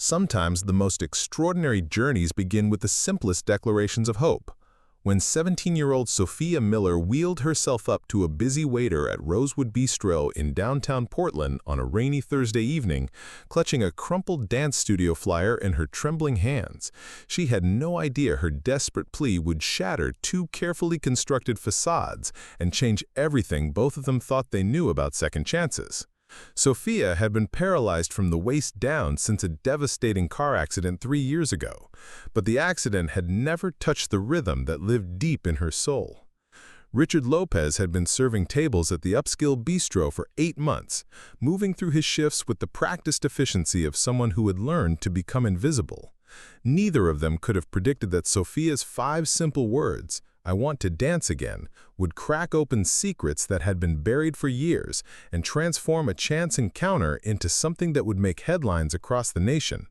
Sometimes the most extraordinary journeys begin with the simplest declarations of hope. When 17-year-old Sofia Miller wheeled herself up to a busy waiter at Rosewood Bistro in downtown Portland on a rainy Thursday evening, clutching a crumpled dance studio flyer in her trembling hands, she had no idea her desperate plea would shatter two carefully constructed facades and change everything both of them thought they knew about second chances. Sofia had been paralyzed from the waist down since a devastating car accident 3 years ago, but the accident had never touched the rhythm that lived deep in her soul. Richard Lopez had been serving tables at the upscale bistro for 8 months, moving through his shifts with the practiced efficiency of someone who had learned to become invisible. Neither of them could have predicted that Sofia's 5 simple words, "I want to dance again," would crack open secrets that had been buried for years and transform a chance encounter into something that would make headlines across the nation.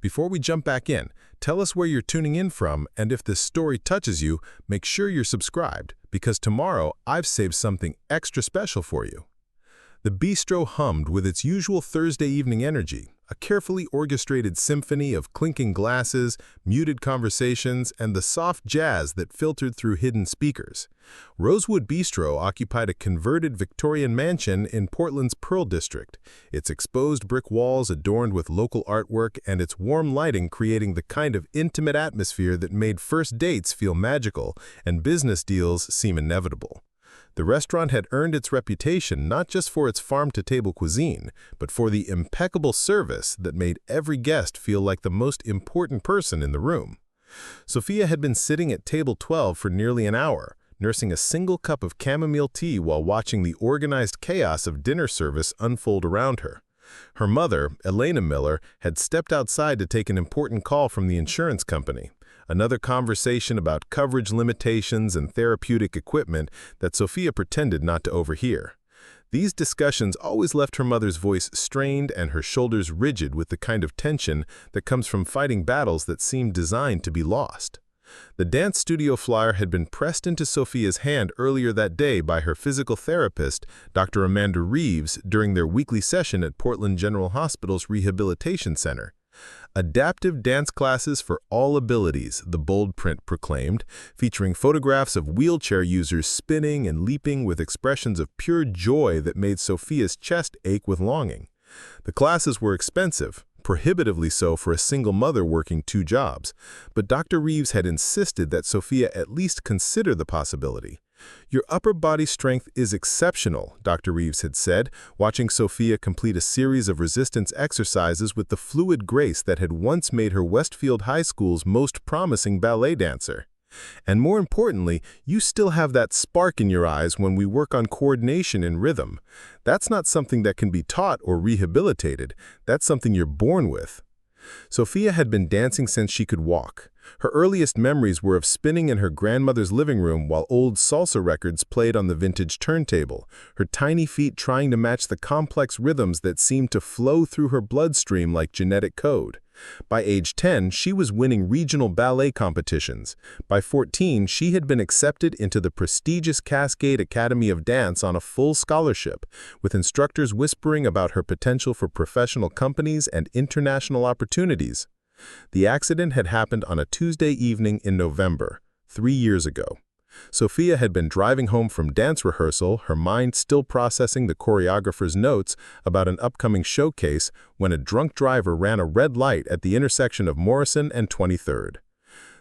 Before we jump back in, tell us where you're tuning in from, and if this story touches you, make sure you're subscribed, because tomorrow I've saved something extra special for you. The bistro hummed with its usual Thursday evening energy, a carefully orchestrated symphony of clinking glasses, muted conversations, and the soft jazz that filtered through hidden speakers. Rosewood Bistro occupied a converted Victorian mansion in Portland's Pearl District, its exposed brick walls adorned with local artwork and its warm lighting creating the kind of intimate atmosphere that made first dates feel magical and business deals seem inevitable. The restaurant had earned its reputation not just for its farm-to-table cuisine, but for the impeccable service that made every guest feel like the most important person in the room. Sofia had been sitting at table 12 for nearly an hour, nursing a single cup of chamomile tea while watching the organized chaos of dinner service unfold around her. Her mother, Elena Miller, had stepped outside to take an important call from the insurance company. Another conversation about coverage limitations and therapeutic equipment that Sofia pretended not to overhear. These discussions always left her mother's voice strained and her shoulders rigid with the kind of tension that comes from fighting battles that seem designed to be lost. The dance studio flyer had been pressed into Sofia's hand earlier that day by her physical therapist, Dr. Amanda Reeves, during their weekly session at Portland General Hospital's Rehabilitation Center. "Adaptive dance classes for all abilities," the bold print proclaimed, featuring photographs of wheelchair users spinning and leaping with expressions of pure joy that made Sofia's chest ache with longing. The classes were expensive, prohibitively so for a single mother working 2 jobs, but Dr. Reeves had insisted that Sofia at least consider the possibility. "Your upper body strength is exceptional," Dr. Reeves had said, watching Sofia complete a series of resistance exercises with the fluid grace that had once made her Westfield High School's most promising ballet dancer. "And more importantly, you still have that spark in your eyes when we work on coordination and rhythm. That's not something that can be taught or rehabilitated. That's something you're born with." Sofia had been dancing since she could walk. Her earliest memories were of spinning in her grandmother's living room while old salsa records played on the vintage turntable, her tiny feet trying to match the complex rhythms that seemed to flow through her bloodstream like genetic code. By age 10, she was winning regional ballet competitions. By 14, she had been accepted into the prestigious Cascade Academy of Dance on a full scholarship, with instructors whispering about her potential for professional companies and international opportunities. The accident had happened on a Tuesday evening in November, 3 years ago. Sofia had been driving home from dance rehearsal, her mind still processing the choreographer's notes about an upcoming showcase, when a drunk driver ran a red light at the intersection of Morrison and 23rd.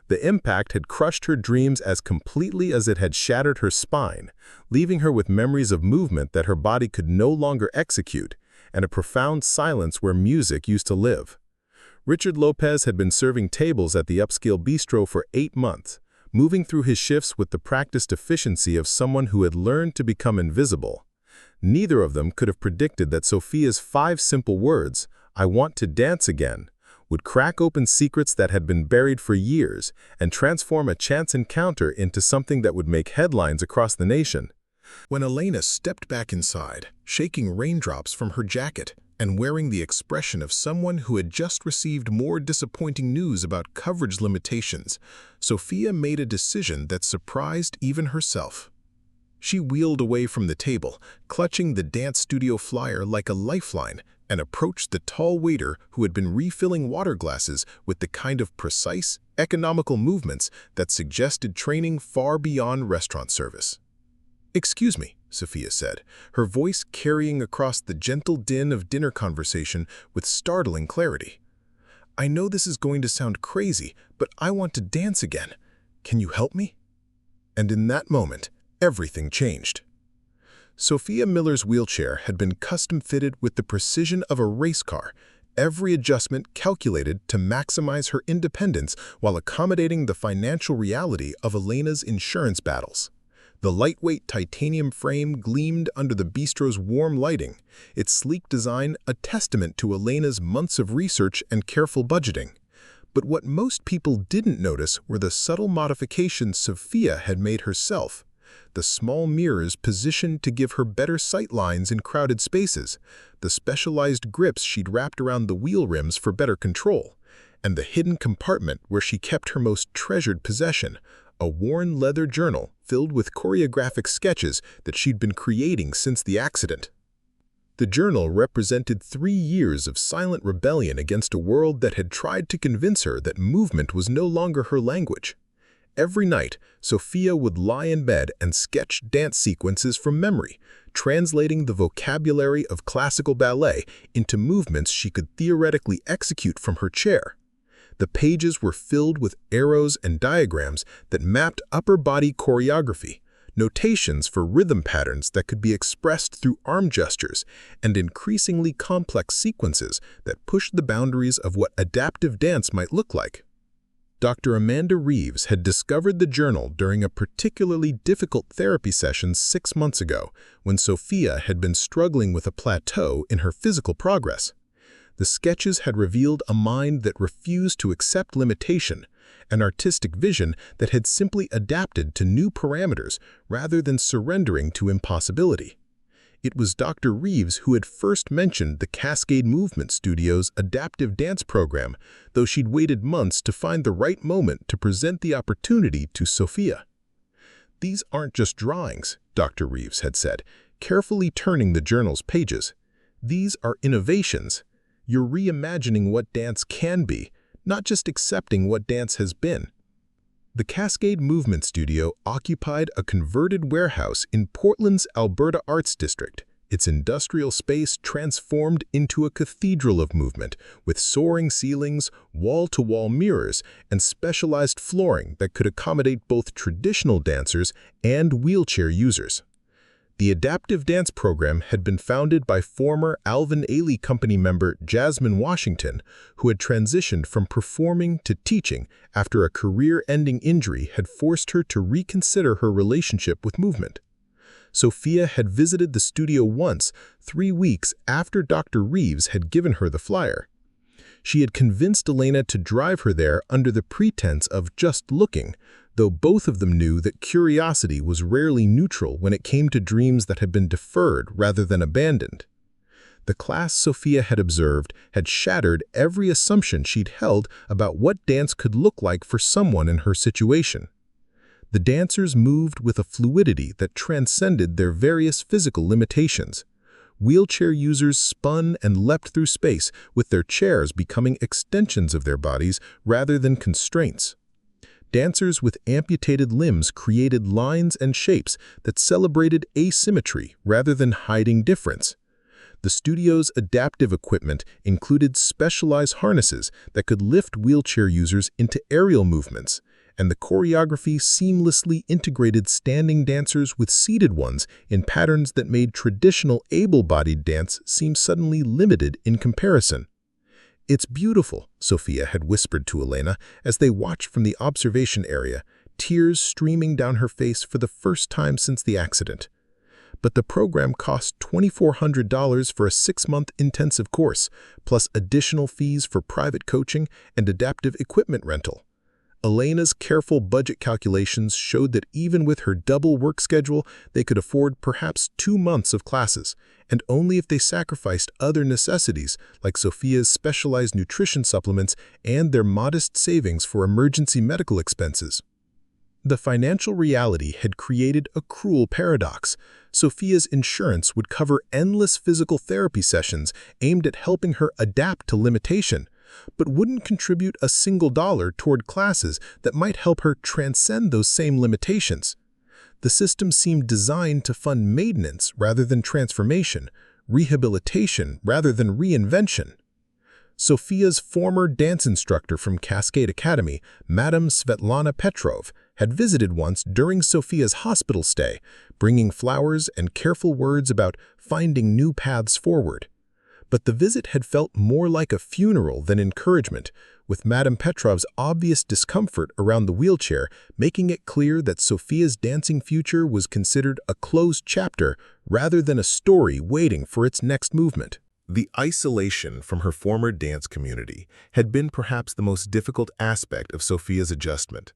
The impact had crushed her dreams as completely as it had shattered her spine, leaving her with memories of movement that her body could no longer execute, and a profound silence where music used to live. Richard Lopez had been serving tables at the upscale bistro for 8 months, moving through his shifts with the practiced efficiency of someone who had learned to become invisible. Neither of them could have predicted that Sofia's 5 simple words, "I want to dance again," would crack open secrets that had been buried for years and transform a chance encounter into something that would make headlines across the nation. When Elena stepped back inside, shaking raindrops from her jacket and wearing the expression of someone who had just received more disappointing news about coverage limitations, Sofia made a decision that surprised even herself. She wheeled away from the table, clutching the dance studio flyer like a lifeline, and approached the tall waiter who had been refilling water glasses with the kind of precise, economical movements that suggested training far beyond restaurant service. "Excuse me," Sofia said, her voice carrying across the gentle din of dinner conversation with startling clarity. "I know this is going to sound crazy, but I want to dance again. Can you help me?" And in that moment, everything changed. Sofia Miller's wheelchair had been custom-fitted with the precision of a race car, every adjustment calculated to maximize her independence while accommodating the financial reality of Elena's insurance battles. The lightweight titanium frame gleamed under the bistro's warm lighting, its sleek design a testament to Elena's months of research and careful budgeting. But what most people didn't notice were the subtle modifications Sofia had made herself. The small mirrors positioned to give her better sight lines in crowded spaces, the specialized grips she'd wrapped around the wheel rims for better control, and the hidden compartment where she kept her most treasured possession, a worn leather journal filled with choreographic sketches that she'd been creating since the accident. The journal represented 3 years of silent rebellion against a world that had tried to convince her that movement was no longer her language. Every night, Sofia would lie in bed and sketch dance sequences from memory, translating the vocabulary of classical ballet into movements she could theoretically execute from her chair. The pages were filled with arrows and diagrams that mapped upper body choreography, notations for rhythm patterns that could be expressed through arm gestures, and increasingly complex sequences that pushed the boundaries of what adaptive dance might look like. Dr. Amanda Reeves had discovered the journal during a particularly difficult therapy session 6 months ago when Sofia had been struggling with a plateau in her physical progress. The sketches had revealed a mind that refused to accept limitation, an artistic vision that had simply adapted to new parameters rather than surrendering to impossibility. It was Dr. Reeves who had first mentioned the Cascade Movement Studio's adaptive dance program, though she'd waited months to find the right moment to present the opportunity to Sofia. "These aren't just drawings," Dr. Reeves had said, carefully turning the journal's pages. "These are innovations. You're reimagining what dance can be, not just accepting what dance has been." The Cascade Movement Studio occupied a converted warehouse in Portland's Alberta Arts District, its industrial space transformed into a cathedral of movement, with soaring ceilings, wall-to-wall mirrors, and specialized flooring that could accommodate both traditional dancers and wheelchair users. The adaptive dance program had been founded by former Alvin Ailey Company member Jasmine Washington, who had transitioned from performing to teaching after a career-ending injury had forced her to reconsider her relationship with movement. Sofia had visited the studio once, 3 weeks after Dr. Reeves had given her the flyer. She had convinced Elena to drive her there under the pretense of just looking, though both of them knew that curiosity was rarely neutral when it came to dreams that had been deferred rather than abandoned. The class Sofia had observed had shattered every assumption she'd held about what dance could look like for someone in her situation. The dancers moved with a fluidity that transcended their various physical limitations. Wheelchair users spun and leapt through space, with their chairs becoming extensions of their bodies rather than constraints. Dancers with amputated limbs created lines and shapes that celebrated asymmetry rather than hiding difference. The studio's adaptive equipment included specialized harnesses that could lift wheelchair users into aerial movements, and the choreography seamlessly integrated standing dancers with seated ones in patterns that made traditional able-bodied dance seem suddenly limited in comparison. "It's beautiful," Sofia had whispered to Elena as they watched from the observation area, tears streaming down her face for the first time since the accident. But the program cost $2,400 for a 6-month intensive course, plus additional fees for private coaching and adaptive equipment rental. Elena's careful budget calculations showed that even with her double work schedule, they could afford perhaps 2 months of classes, and only if they sacrificed other necessities like Sofia's specialized nutrition supplements and their modest savings for emergency medical expenses. The financial reality had created a cruel paradox. Sofia's insurance would cover endless physical therapy sessions aimed at helping her adapt to limitation, but wouldn't contribute a single dollar toward classes that might help her transcend those same limitations. The system seemed designed to fund maintenance rather than transformation, rehabilitation rather than reinvention. Sofia's former dance instructor from Cascade Academy, Madame Svetlana Petrov, had visited once during Sofia's hospital stay, bringing flowers and careful words about finding new paths forward. But the visit had felt more like a funeral than encouragement, with Madame Petrov's obvious discomfort around the wheelchair making it clear that Sofia's dancing future was considered a closed chapter rather than a story waiting for its next movement. The isolation from her former dance community had been perhaps the most difficult aspect of Sofia's adjustment.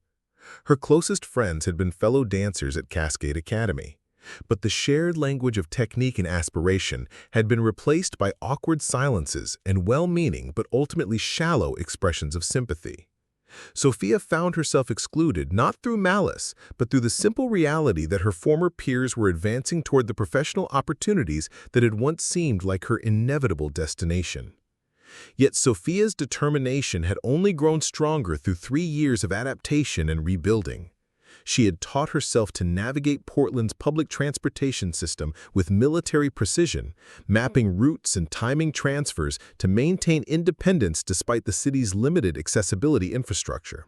Her closest friends had been fellow dancers at Cascade Academy, but the shared language of technique and aspiration had been replaced by awkward silences and well-meaning but ultimately shallow expressions of sympathy. Sofia found herself excluded not through malice, but through the simple reality that her former peers were advancing toward the professional opportunities that had once seemed like her inevitable destination. Yet Sofia's determination had only grown stronger through 3 years of adaptation and rebuilding. She had taught herself to navigate Portland's public transportation system with military precision, mapping routes and timing transfers to maintain independence despite the city's limited accessibility infrastructure.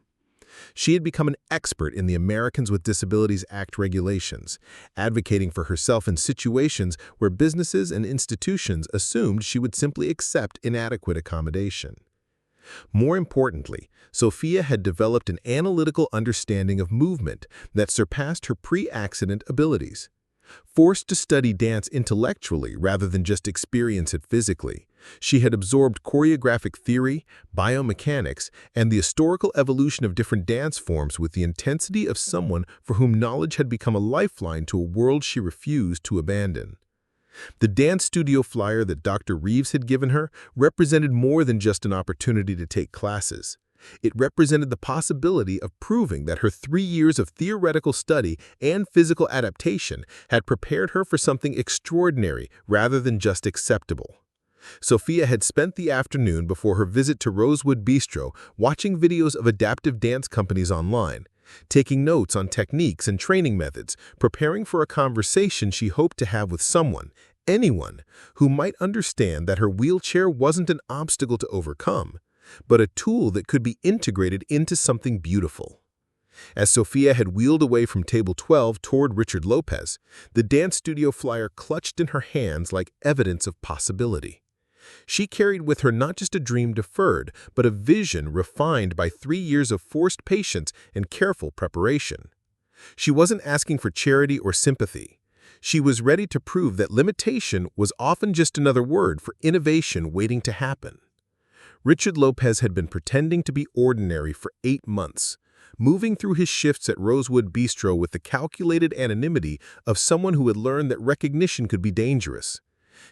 She had become an expert in the Americans with Disabilities Act regulations, advocating for herself in situations where businesses and institutions assumed she would simply accept inadequate accommodation. More importantly, Sofia had developed an analytical understanding of movement that surpassed her pre-accident abilities. Forced to study dance intellectually rather than just experience it physically, she had absorbed choreographic theory, biomechanics, and the historical evolution of different dance forms with the intensity of someone for whom knowledge had become a lifeline to a world she refused to abandon. The dance studio flyer that Dr. Reeves had given her represented more than just an opportunity to take classes. It represented the possibility of proving that her 3 years of theoretical study and physical adaptation had prepared her for something extraordinary rather than just acceptable. Sofia had spent the afternoon before her visit to Rosewood Bistro watching videos of adaptive dance companies online, taking notes on techniques and training methods, preparing for a conversation she hoped to have with someone, anyone, who might understand that her wheelchair wasn't an obstacle to overcome, but a tool that could be integrated into something beautiful. As Sofia had wheeled away from table 12 toward Richard Lopez, the dance studio flyer clutched in her hands like evidence of possibility. She carried with her not just a dream deferred, but a vision refined by 3 years of forced patience and careful preparation. She wasn't asking for charity or sympathy. She was ready to prove that limitation was often just another word for innovation waiting to happen. Richard Lopez had been pretending to be ordinary for 8 months, moving through his shifts at Rosewood Bistro with the calculated anonymity of someone who had learned that recognition could be dangerous.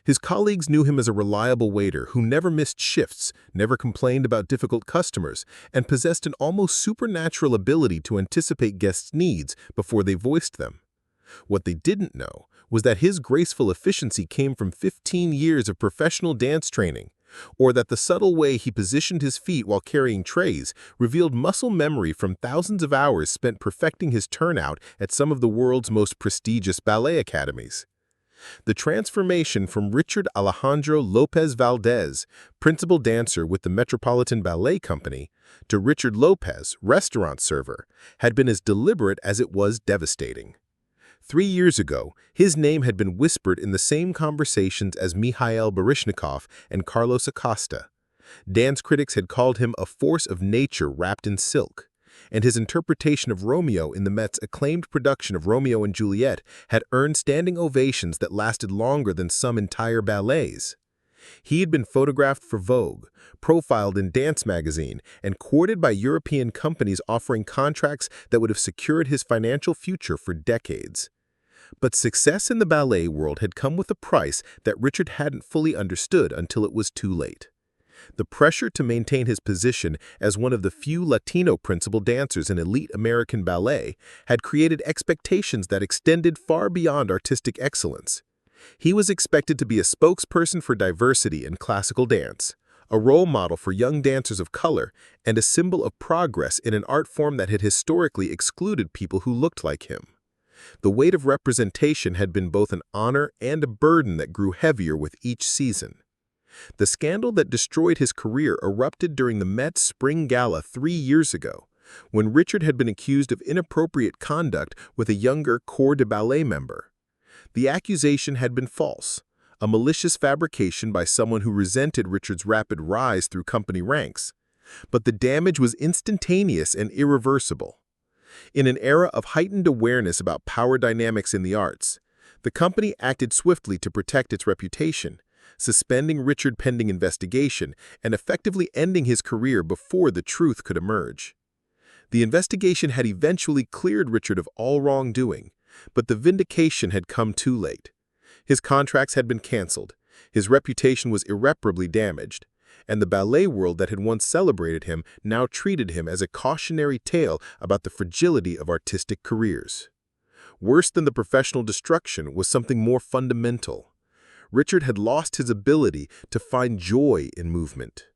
His colleagues knew him as a reliable waiter who never missed shifts, never complained about difficult customers, and possessed an almost supernatural ability to anticipate guests' needs before they voiced them. What they didn't know was that his graceful efficiency came from 15 years of professional dance training, or that the subtle way he positioned his feet while carrying trays revealed muscle memory from thousands of hours spent perfecting his turnout at some of the world's most prestigious ballet academies. The transformation from Richard Alejandro Lopez Valdez, principal dancer with the Metropolitan Ballet Company, to Richard Lopez, restaurant server, had been as deliberate as it was devastating. 3 years ago, his name had been whispered in the same conversations as Mikhail Baryshnikov and Carlos Acosta. Dance critics had called him a force of nature wrapped in silk, and his interpretation of Romeo in the Met's acclaimed production of Romeo and Juliet had earned standing ovations that lasted longer than some entire ballets. He had been photographed for Vogue, profiled in Dance magazine, and courted by European companies offering contracts that would have secured his financial future for decades. But success in the ballet world had come with a price that Richard hadn't fully understood until it was too late. The pressure to maintain his position as one of the few Latino principal dancers in elite American ballet had created expectations that extended far beyond artistic excellence. He was expected to be a spokesperson for diversity in classical dance, a role model for young dancers of color, and a symbol of progress in an art form that had historically excluded people who looked like him. The weight of representation had been both an honor and a burden that grew heavier with each season. The scandal that destroyed his career erupted during the Met Spring Gala 3 years ago, when Richard had been accused of inappropriate conduct with a younger corps de ballet member. The accusation had been false, a malicious fabrication by someone who resented Richard's rapid rise through company ranks. But the damage was instantaneous and irreversible. In an era of heightened awareness about power dynamics in the arts, the company acted swiftly to protect its reputation, suspending Richard pending investigation and effectively ending his career before the truth could emerge. The investigation had eventually cleared Richard of all wrongdoing, but the vindication had come too late. His contracts had been canceled, his reputation was irreparably damaged, and the ballet world that had once celebrated him now treated him as a cautionary tale about the fragility of artistic careers. Worse than the professional destruction was something more fundamental. Richard had lost his ability to find joy in movement.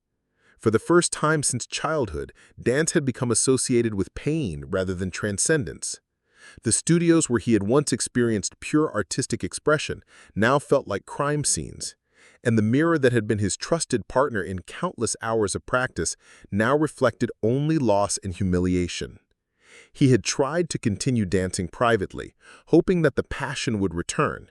For the first time since childhood, dance had become associated with pain rather than transcendence. The studios where he had once experienced pure artistic expression now felt like crime scenes, and the mirror that had been his trusted partner in countless hours of practice now reflected only loss and humiliation. He had tried to continue dancing privately, hoping that the passion would return,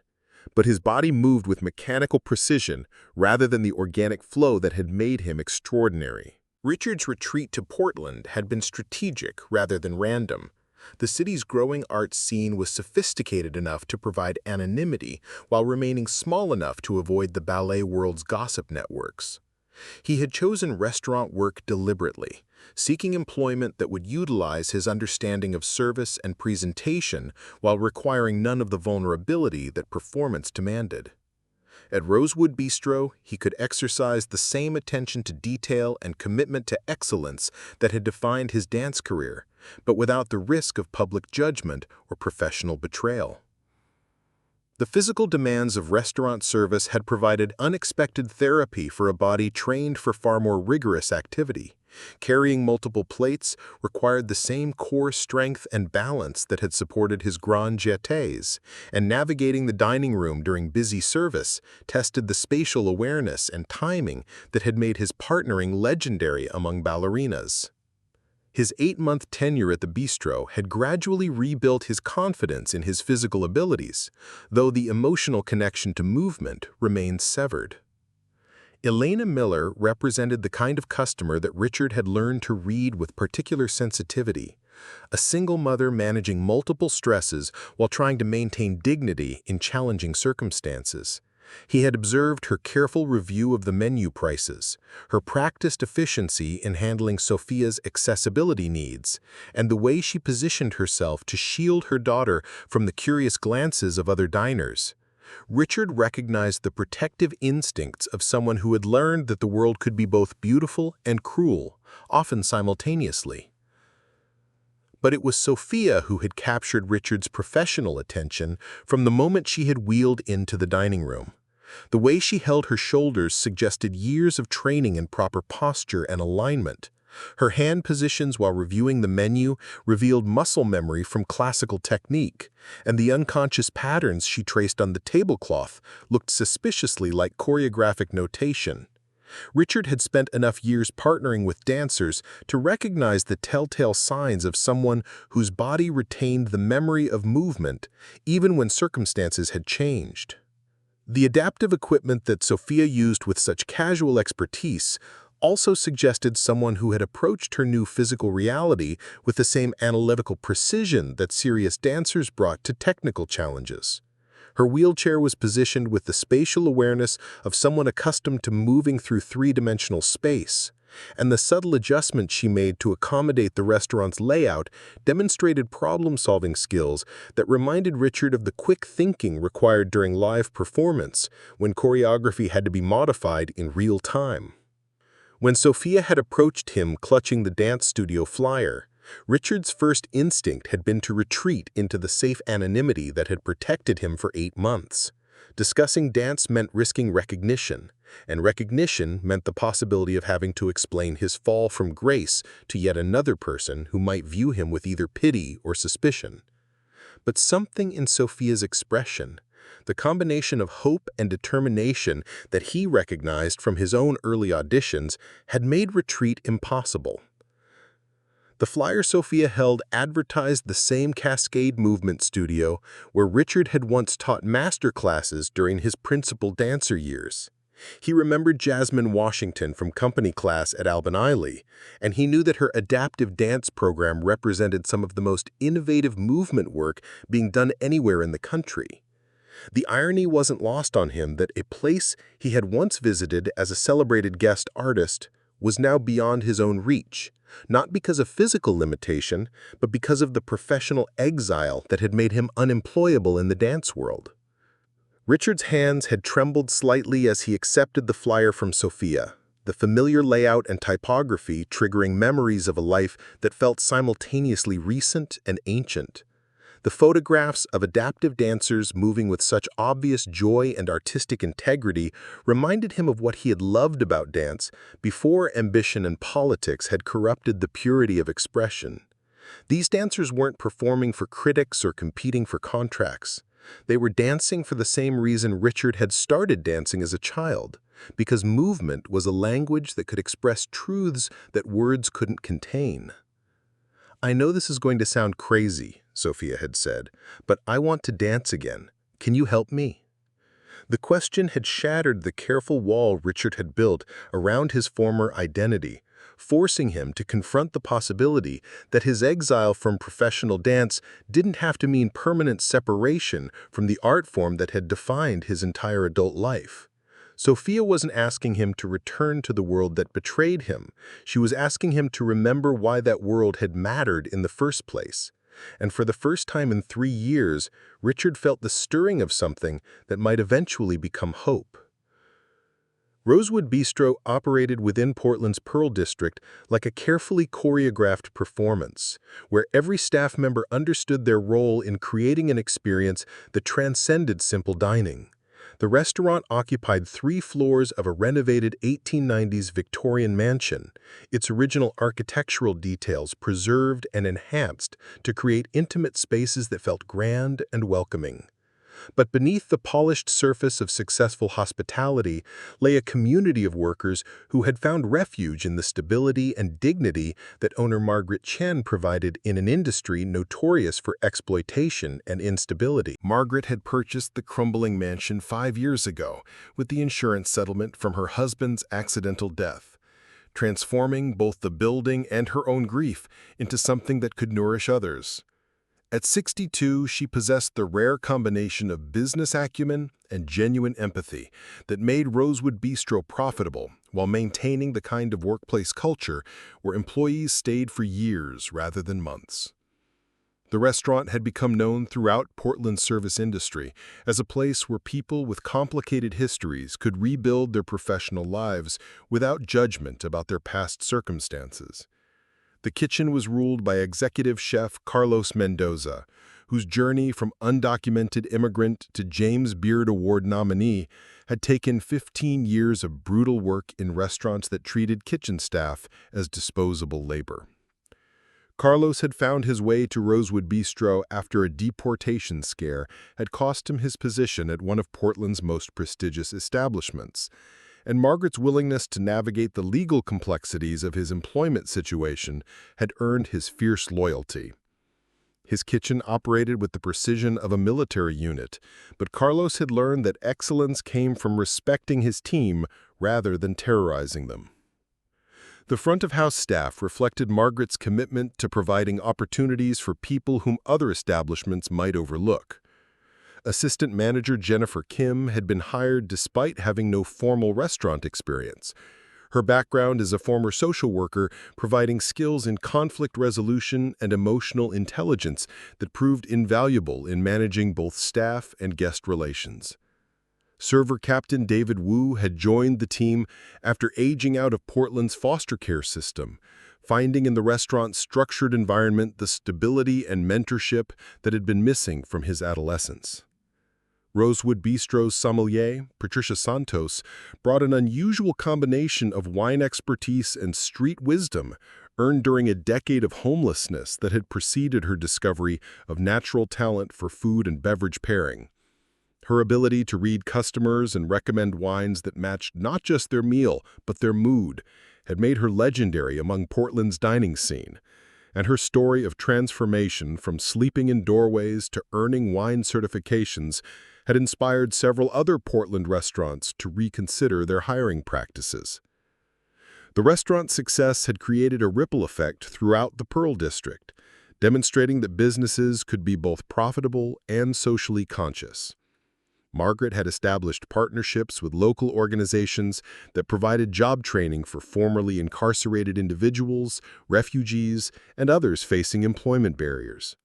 but his body moved with mechanical precision rather than the organic flow that had made him extraordinary. Richard's retreat to Portland had been strategic rather than random. The city's growing art scene was sophisticated enough to provide anonymity while remaining small enough to avoid the ballet world's gossip networks. He had chosen restaurant work deliberately, seeking employment that would utilize his understanding of service and presentation while requiring none of the vulnerability that performance demanded. At Rosewood Bistro, he could exercise the same attention to detail and commitment to excellence that had defined his dance career, but without the risk of public judgment or professional betrayal. The physical demands of restaurant service had provided unexpected therapy for a body trained for far more rigorous activity. Carrying multiple plates required the same core strength and balance that had supported his grand jetés, and navigating the dining room during busy service tested the spatial awareness and timing that had made his partnering legendary among ballerinas. His 8-month tenure at the bistro had gradually rebuilt his confidence in his physical abilities, though the emotional connection to movement remained severed. Elena Miller represented the kind of customer that Richard had learned to read with particular sensitivity, a single mother managing multiple stresses while trying to maintain dignity in challenging circumstances. He had observed her careful review of the menu prices, her practiced efficiency in handling Sofia's accessibility needs, and the way she positioned herself to shield her daughter from the curious glances of other diners. Richard recognized the protective instincts of someone who had learned that the world could be both beautiful and cruel, often simultaneously. But it was Sofia who had captured Richard's professional attention from the moment she had wheeled into the dining room. The way she held her shoulders suggested years of training in proper posture and alignment. Her hand positions while reviewing the menu revealed muscle memory from classical technique, and the unconscious patterns she traced on the tablecloth looked suspiciously like choreographic notation. Richard had spent enough years partnering with dancers to recognize the telltale signs of someone whose body retained the memory of movement even when circumstances had changed. The adaptive equipment that Sofia used with such casual expertise also suggested someone who had approached her new physical reality with the same analytical precision that serious dancers brought to technical challenges. Her wheelchair was positioned with the spatial awareness of someone accustomed to moving through three-dimensional space, and the subtle adjustments she made to accommodate the restaurant's layout demonstrated problem-solving skills that reminded Richard of the quick thinking required during live performance when choreography had to be modified in real time. When Sofia had approached him clutching the dance studio flyer, Richard's first instinct had been to retreat into the safe anonymity that had protected him for 8 months. Discussing dance meant risking recognition, and recognition meant the possibility of having to explain his fall from grace to yet another person who might view him with either pity or suspicion. But something in Sofia's expression, the combination of hope and determination that he recognized from his own early auditions, had made retreat impossible. The flyer Sofia held advertised the same Cascade movement studio where Richard had once taught master classes during his principal dancer years. He remembered Jasmine Washington from company class at Albaniley, and he knew that her adaptive dance program represented some of the most innovative movement work being done anywhere in the country. The irony wasn't lost on him that a place he had once visited as a celebrated guest artist was now beyond his own reach, not because of physical limitation, but because of the professional exile that had made him unemployable in the dance world. Richard's hands had trembled slightly as he accepted the flyer from Sofia, the familiar layout and typography triggering memories of a life that felt simultaneously recent and ancient. The photographs of adaptive dancers moving with such obvious joy and artistic integrity reminded him of what he had loved about dance before ambition and politics had corrupted the purity of expression. These dancers weren't performing for critics or competing for contracts. They were dancing for the same reason Richard had started dancing as a child, because movement was a language that could express truths that words couldn't contain. "I know this is going to sound crazy," Sofia had said, "but I want to dance again. Can you help me?" The question had shattered the careful wall Richard had built around his former identity, forcing him to confront the possibility that his exile from professional dance didn't have to mean permanent separation from the art form that had defined his entire adult life. Sofia wasn't asking him to return to the world that betrayed him. She was asking him to remember why that world had mattered in the first place. And for the first time in 3 years, Richard felt the stirring of something that might eventually become hope. Rosewood Bistro operated within Portland's Pearl District like a carefully choreographed performance, where every staff member understood their role in creating an experience that transcended simple dining. The restaurant occupied 3 floors of a renovated 1890s Victorian mansion, its original architectural details preserved and enhanced to create intimate spaces that felt grand and welcoming. But beneath the polished surface of successful hospitality lay a community of workers who had found refuge in the stability and dignity that owner Margaret Chen provided in an industry notorious for exploitation and instability. Margaret had purchased the crumbling mansion 5 years ago with the insurance settlement from her husband's accidental death, transforming both the building and her own grief into something that could nourish others. At 62, she possessed the rare combination of business acumen and genuine empathy that made Rosewood Bistro profitable while maintaining the kind of workplace culture where employees stayed for years rather than months. The restaurant had become known throughout Portland's service industry as a place where people with complicated histories could rebuild their professional lives without judgment about their past circumstances. The kitchen was ruled by executive chef Carlos Mendoza, whose journey from undocumented immigrant to James Beard Award nominee had taken 15 years of brutal work in restaurants that treated kitchen staff as disposable labor. Carlos had found his way to Rosewood Bistro after a deportation scare had cost him his position at one of Portland's most prestigious establishments, and Margaret's willingness to navigate the legal complexities of his employment situation had earned his fierce loyalty. His kitchen operated with the precision of a military unit, but Carlos had learned that excellence came from respecting his team rather than terrorizing them. The front-of-house staff reflected Margaret's commitment to providing opportunities for people whom other establishments might overlook. Assistant manager Jennifer Kim had been hired despite having no formal restaurant experience. Her background as a former social worker providing skills in conflict resolution and emotional intelligence that proved invaluable in managing both staff and guest relations. Server Captain David Wu had joined the team after aging out of Portland's foster care system, finding in the restaurant's structured environment the stability and mentorship that had been missing from his adolescence. Rosewood Bistro's sommelier, Patricia Santos, brought an unusual combination of wine expertise and street wisdom earned during a decade of homelessness that had preceded her discovery of natural talent for food and beverage pairing. Her ability to read customers and recommend wines that matched not just their meal, but their mood, had made her legendary among Portland's dining scene. And her story of transformation from sleeping in doorways to earning wine certifications had inspired several other Portland restaurants to reconsider their hiring practices. The restaurant's success had created a ripple effect throughout the Pearl District, demonstrating that businesses could be both profitable and socially conscious. Margaret had established partnerships with local organizations that provided job training for formerly incarcerated individuals, refugees, and others facing employment barriers.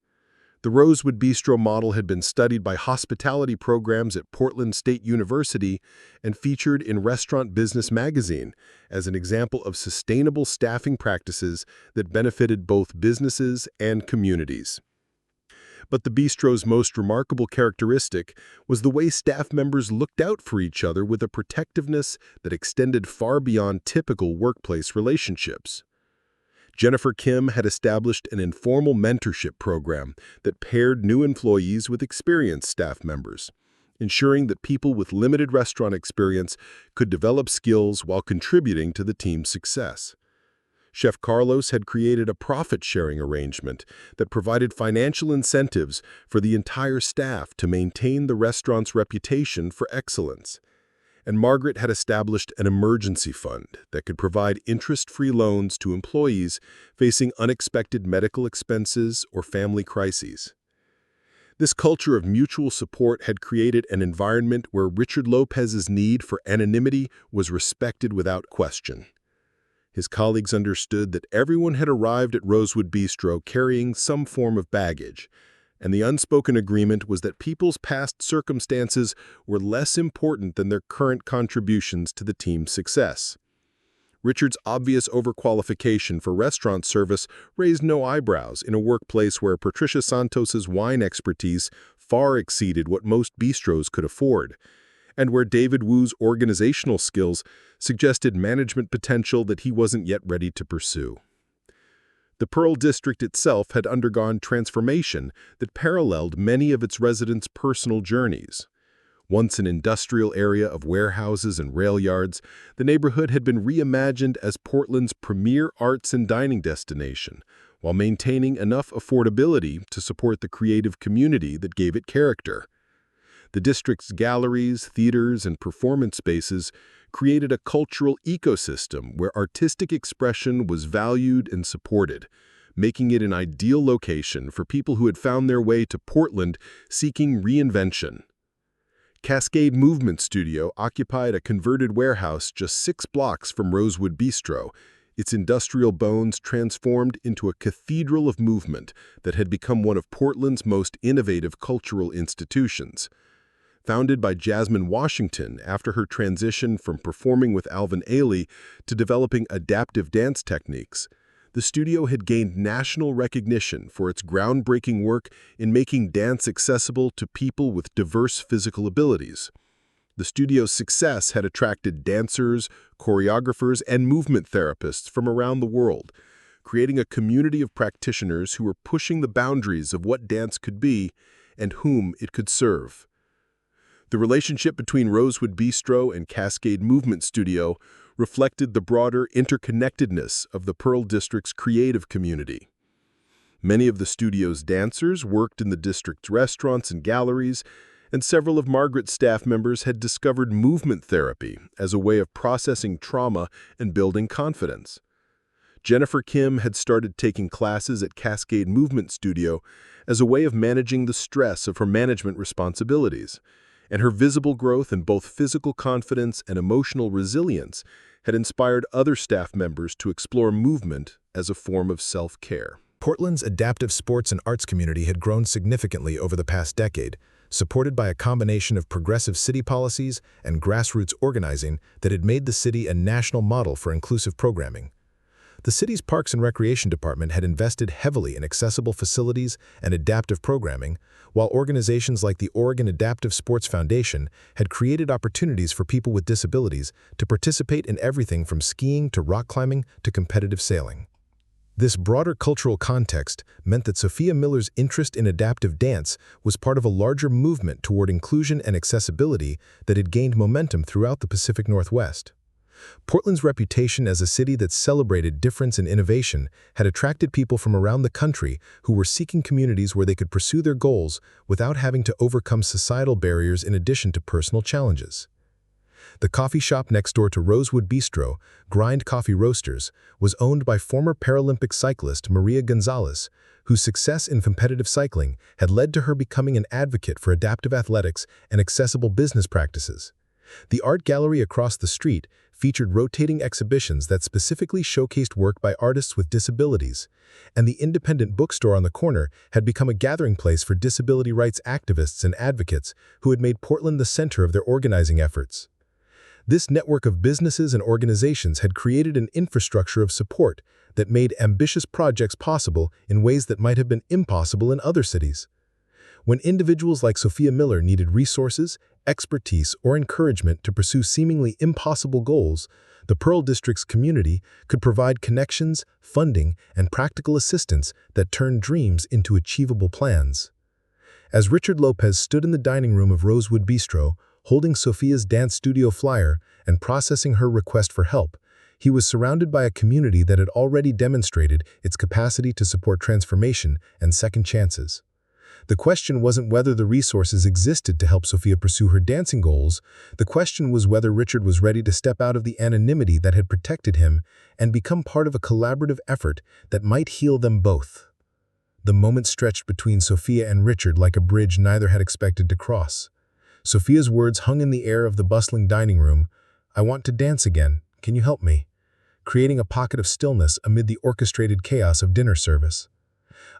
The Rosewood Bistro model had been studied by hospitality programs at Portland State University and featured in Restaurant Business magazine as an example of sustainable staffing practices that benefited both businesses and communities. But the bistro's most remarkable characteristic was the way staff members looked out for each other with a protectiveness that extended far beyond typical workplace relationships. Jennifer Kim had established an informal mentorship program that paired new employees with experienced staff members, ensuring that people with limited restaurant experience could develop skills while contributing to the team's success. Chef Carlos had created a profit-sharing arrangement that provided financial incentives for the entire staff to maintain the restaurant's reputation for excellence. And Margaret had established an emergency fund that could provide interest-free loans to employees facing unexpected medical expenses or family crises. This culture of mutual support had created an environment where Richard Lopez's need for anonymity was respected without question. His colleagues understood that everyone had arrived at Rosewood Bistro carrying some form of baggage, and the unspoken agreement was that people's past circumstances were less important than their current contributions to the team's success. Richard's obvious overqualification for restaurant service raised no eyebrows in a workplace where Patricia Santos's wine expertise far exceeded what most bistros could afford, and where David Wu's organizational skills suggested management potential that he wasn't yet ready to pursue. The Pearl District itself had undergone transformation that paralleled many of its residents' personal journeys. Once an industrial area of warehouses and rail yards, the neighborhood had been reimagined as Portland's premier arts and dining destination, while maintaining enough affordability to support the creative community that gave it character. The district's galleries, theaters, and performance spaces created a cultural ecosystem where artistic expression was valued and supported, making it an ideal location for people who had found their way to Portland seeking reinvention. Cascade Movement Studio occupied a converted warehouse just 6 blocks from Rosewood Bistro, its industrial bones transformed into a cathedral of movement that had become one of Portland's most innovative cultural institutions. Founded by Jasmine Washington after her transition from performing with Alvin Ailey to developing adaptive dance techniques, the studio had gained national recognition for its groundbreaking work in making dance accessible to people with diverse physical abilities. The studio's success had attracted dancers, choreographers, and movement therapists from around the world, creating a community of practitioners who were pushing the boundaries of what dance could be and whom it could serve. The relationship between Rosewood Bistro and Cascade Movement Studio reflected the broader interconnectedness of the Pearl District's creative community. Many of the studio's dancers worked in the district's restaurants and galleries, and several of Margaret's staff members had discovered movement therapy as a way of processing trauma and building confidence. Jennifer Kim had started taking classes at Cascade Movement Studio as a way of managing the stress of her management responsibilities, and her visible growth in both physical confidence and emotional resilience had inspired other staff members to explore movement as a form of self-care. Portland's adaptive sports and arts community had grown significantly over the past decade, supported by a combination of progressive city policies and grassroots organizing that had made the city a national model for inclusive programming. The city's Parks and Recreation Department had invested heavily in accessible facilities and adaptive programming, while organizations like the Oregon Adaptive Sports Foundation had created opportunities for people with disabilities to participate in everything from skiing to rock climbing to competitive sailing. This broader cultural context meant that Sofia Miller's interest in adaptive dance was part of a larger movement toward inclusion and accessibility that had gained momentum throughout the Pacific Northwest. Portland's reputation as a city that celebrated difference and innovation had attracted people from around the country who were seeking communities where they could pursue their goals without having to overcome societal barriers in addition to personal challenges. The coffee shop next door to Rosewood Bistro, Grind Coffee Roasters, was owned by former Paralympic cyclist Maria Gonzalez, whose success in competitive cycling had led to her becoming an advocate for adaptive athletics and accessible business practices. The art gallery across the street featured rotating exhibitions that specifically showcased work by artists with disabilities, and the independent bookstore on the corner had become a gathering place for disability rights activists and advocates who had made Portland the center of their organizing efforts. This network of businesses and organizations had created an infrastructure of support that made ambitious projects possible in ways that might have been impossible in other cities. When individuals like Sofia Miller needed resources, expertise, or encouragement to pursue seemingly impossible goals, the Pearl District's community could provide connections, funding, and practical assistance that turned dreams into achievable plans. As Richard Lopez stood in the dining room of Rosewood Bistro, holding Sofia's dance studio flyer and processing her request for help, he was surrounded by a community that had already demonstrated its capacity to support transformation and second chances. The question wasn't whether the resources existed to help Sofia pursue her dancing goals. The question was whether Richard was ready to step out of the anonymity that had protected him and become part of a collaborative effort that might heal them both. The moment stretched between Sofia and Richard like a bridge neither had expected to cross. Sofia's words hung in the air of the bustling dining room. "I want to dance again. Can you help me?" creating a pocket of stillness amid the orchestrated chaos of dinner service.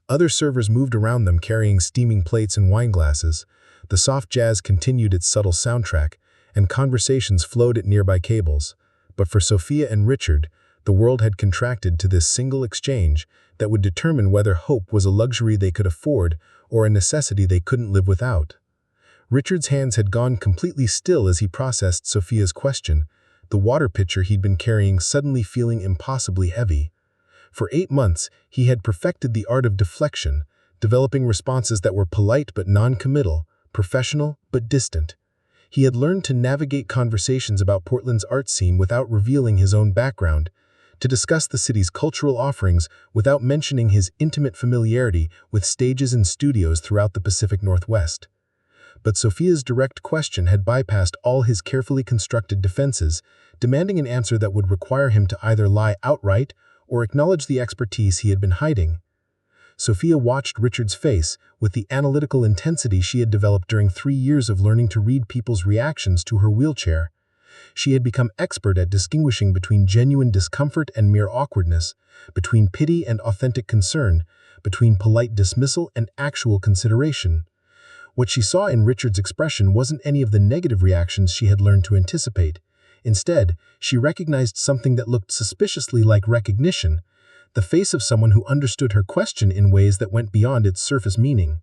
Other servers moved around them carrying steaming plates and wine glasses. The soft jazz continued its subtle soundtrack, and conversations flowed at nearby cables. But for Sofia and Richard, the world had contracted to this single exchange that would determine whether hope was a luxury they could afford or a necessity they couldn't live without. Richard's hands had gone completely still as he processed Sofia's question, the water pitcher he'd been carrying suddenly feeling impossibly heavy. For 8 months, he had perfected the art of deflection, developing responses that were polite but non-committal, professional but distant. He had learned to navigate conversations about Portland's art scene without revealing his own background, to discuss the city's cultural offerings without mentioning his intimate familiarity with stages and studios throughout the Pacific Northwest. But Sofia's direct question had bypassed all his carefully constructed defenses, demanding an answer that would require him to either lie outright or acknowledge the expertise he had been hiding. Sofia watched Richard's face with the analytical intensity she had developed during 3 years of learning to read people's reactions to her wheelchair. She had become expert at distinguishing between genuine discomfort and mere awkwardness, between pity and authentic concern, between polite dismissal and actual consideration. What she saw in Richard's expression wasn't any of the negative reactions she had learned to anticipate. Instead, she recognized something that looked suspiciously like recognition, the face of someone who understood her question in ways that went beyond its surface meaning.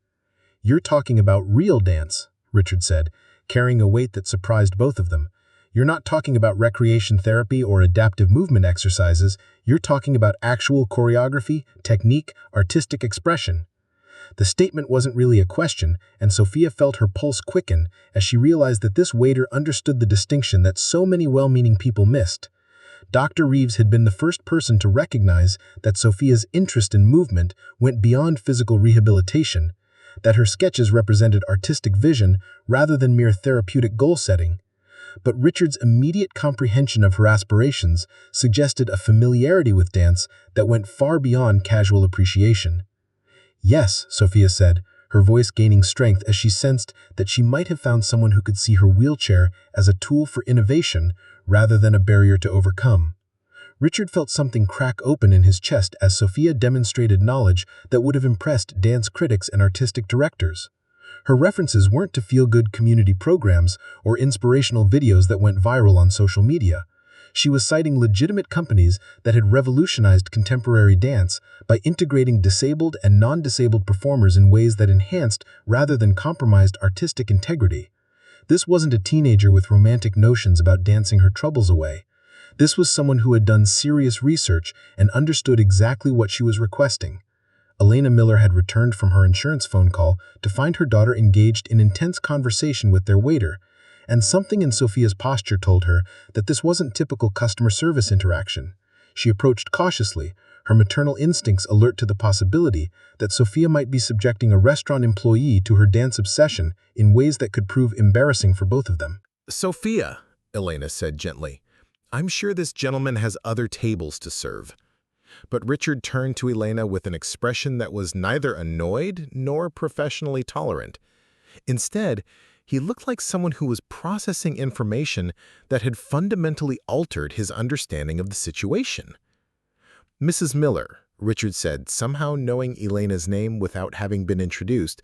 "You're talking about real dance," Richard said, carrying a weight that surprised both of them. "You're not talking about recreation therapy or adaptive movement exercises. You're talking about actual choreography, technique, artistic expression." The statement wasn't really a question, and Sofia felt her pulse quicken as she realized that this waiter understood the distinction that so many well-meaning people missed. Dr. Reeves had been the first person to recognize that Sofia's interest in movement went beyond physical rehabilitation, that her sketches represented artistic vision rather than mere therapeutic goal-setting. But Richard's immediate comprehension of her aspirations suggested a familiarity with dance that went far beyond casual appreciation. "Yes," Sofia said, her voice gaining strength as she sensed that she might have found someone who could see her wheelchair as a tool for innovation rather than a barrier to overcome. Richard felt something crack open in his chest as Sofia demonstrated knowledge that would have impressed dance critics and artistic directors. Her references weren't to feel-good community programs or inspirational videos that went viral on social media. She was citing legitimate companies that had revolutionized contemporary dance by integrating disabled and non-disabled performers in ways that enhanced rather than compromised artistic integrity. This wasn't a teenager with romantic notions about dancing her troubles away. This was someone who had done serious research and understood exactly what she was requesting. Elena Miller had returned from her insurance phone call to find her daughter engaged in intense conversation with their waiter, and something in Sofia's posture told her that this wasn't typical customer service interaction. She approached cautiously, her maternal instincts alert to the possibility that Sofia might be subjecting a restaurant employee to her dance obsession in ways that could prove embarrassing for both of them. "Sophia," Elena said gently, "I'm sure this gentleman has other tables to serve." But Richard turned to Elena with an expression that was neither annoyed nor professionally tolerant. Instead, he looked like someone who was processing information that had fundamentally altered his understanding of the situation. "Mrs. Miller," Richard said, somehow knowing Elena's name without having been introduced,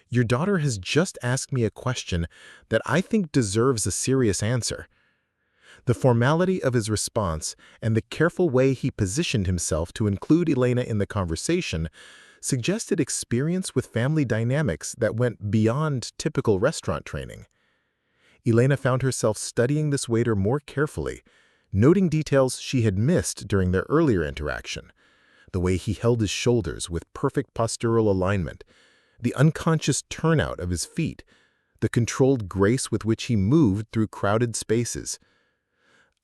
"your daughter has just asked me a question that I think deserves a serious answer." The formality of his response and the careful way he positioned himself to include Elena in the conversation suggested experience with family dynamics that went beyond typical restaurant training. Elena found herself studying this waiter more carefully, noting details she had missed during their earlier interaction: the way he held his shoulders with perfect postural alignment, the unconscious turnout of his feet, the controlled grace with which he moved through crowded spaces.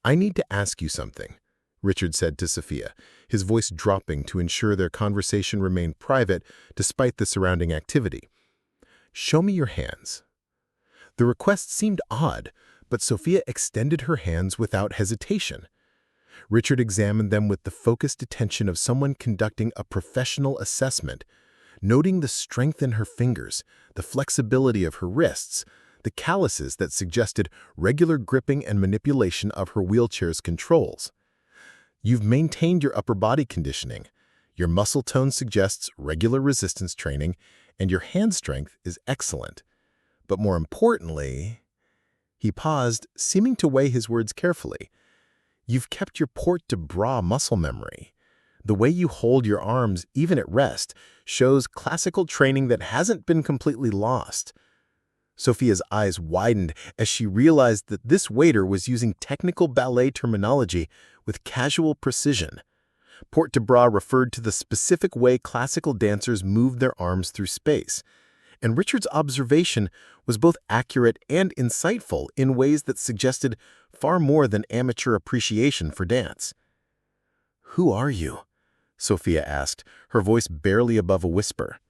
"I need to ask you something," Richard said to Sofia, his voice dropping to ensure their conversation remained private despite the surrounding activity. "Show me your hands." The request seemed odd, but Sofia extended her hands without hesitation. Richard examined them with the focused attention of someone conducting a professional assessment, noting the strength in her fingers, the flexibility of her wrists, the calluses that suggested regular gripping and manipulation of her wheelchair's controls. "You've maintained your upper body conditioning. Your muscle tone suggests regular resistance training, and your hand strength is excellent. But more importantly," he paused, seeming to weigh his words carefully, "you've kept your port de bras muscle memory. The way you hold your arms, even at rest, shows classical training that hasn't been completely lost." Sofia's eyes widened as she realized that this waiter was using technical ballet terminology with casual precision. Port de bras referred to the specific way classical dancers moved their arms through space, and Richard's observation was both accurate and insightful in ways that suggested far more than amateur appreciation for dance. "Who are you?" Sofia asked, her voice barely above a whisper.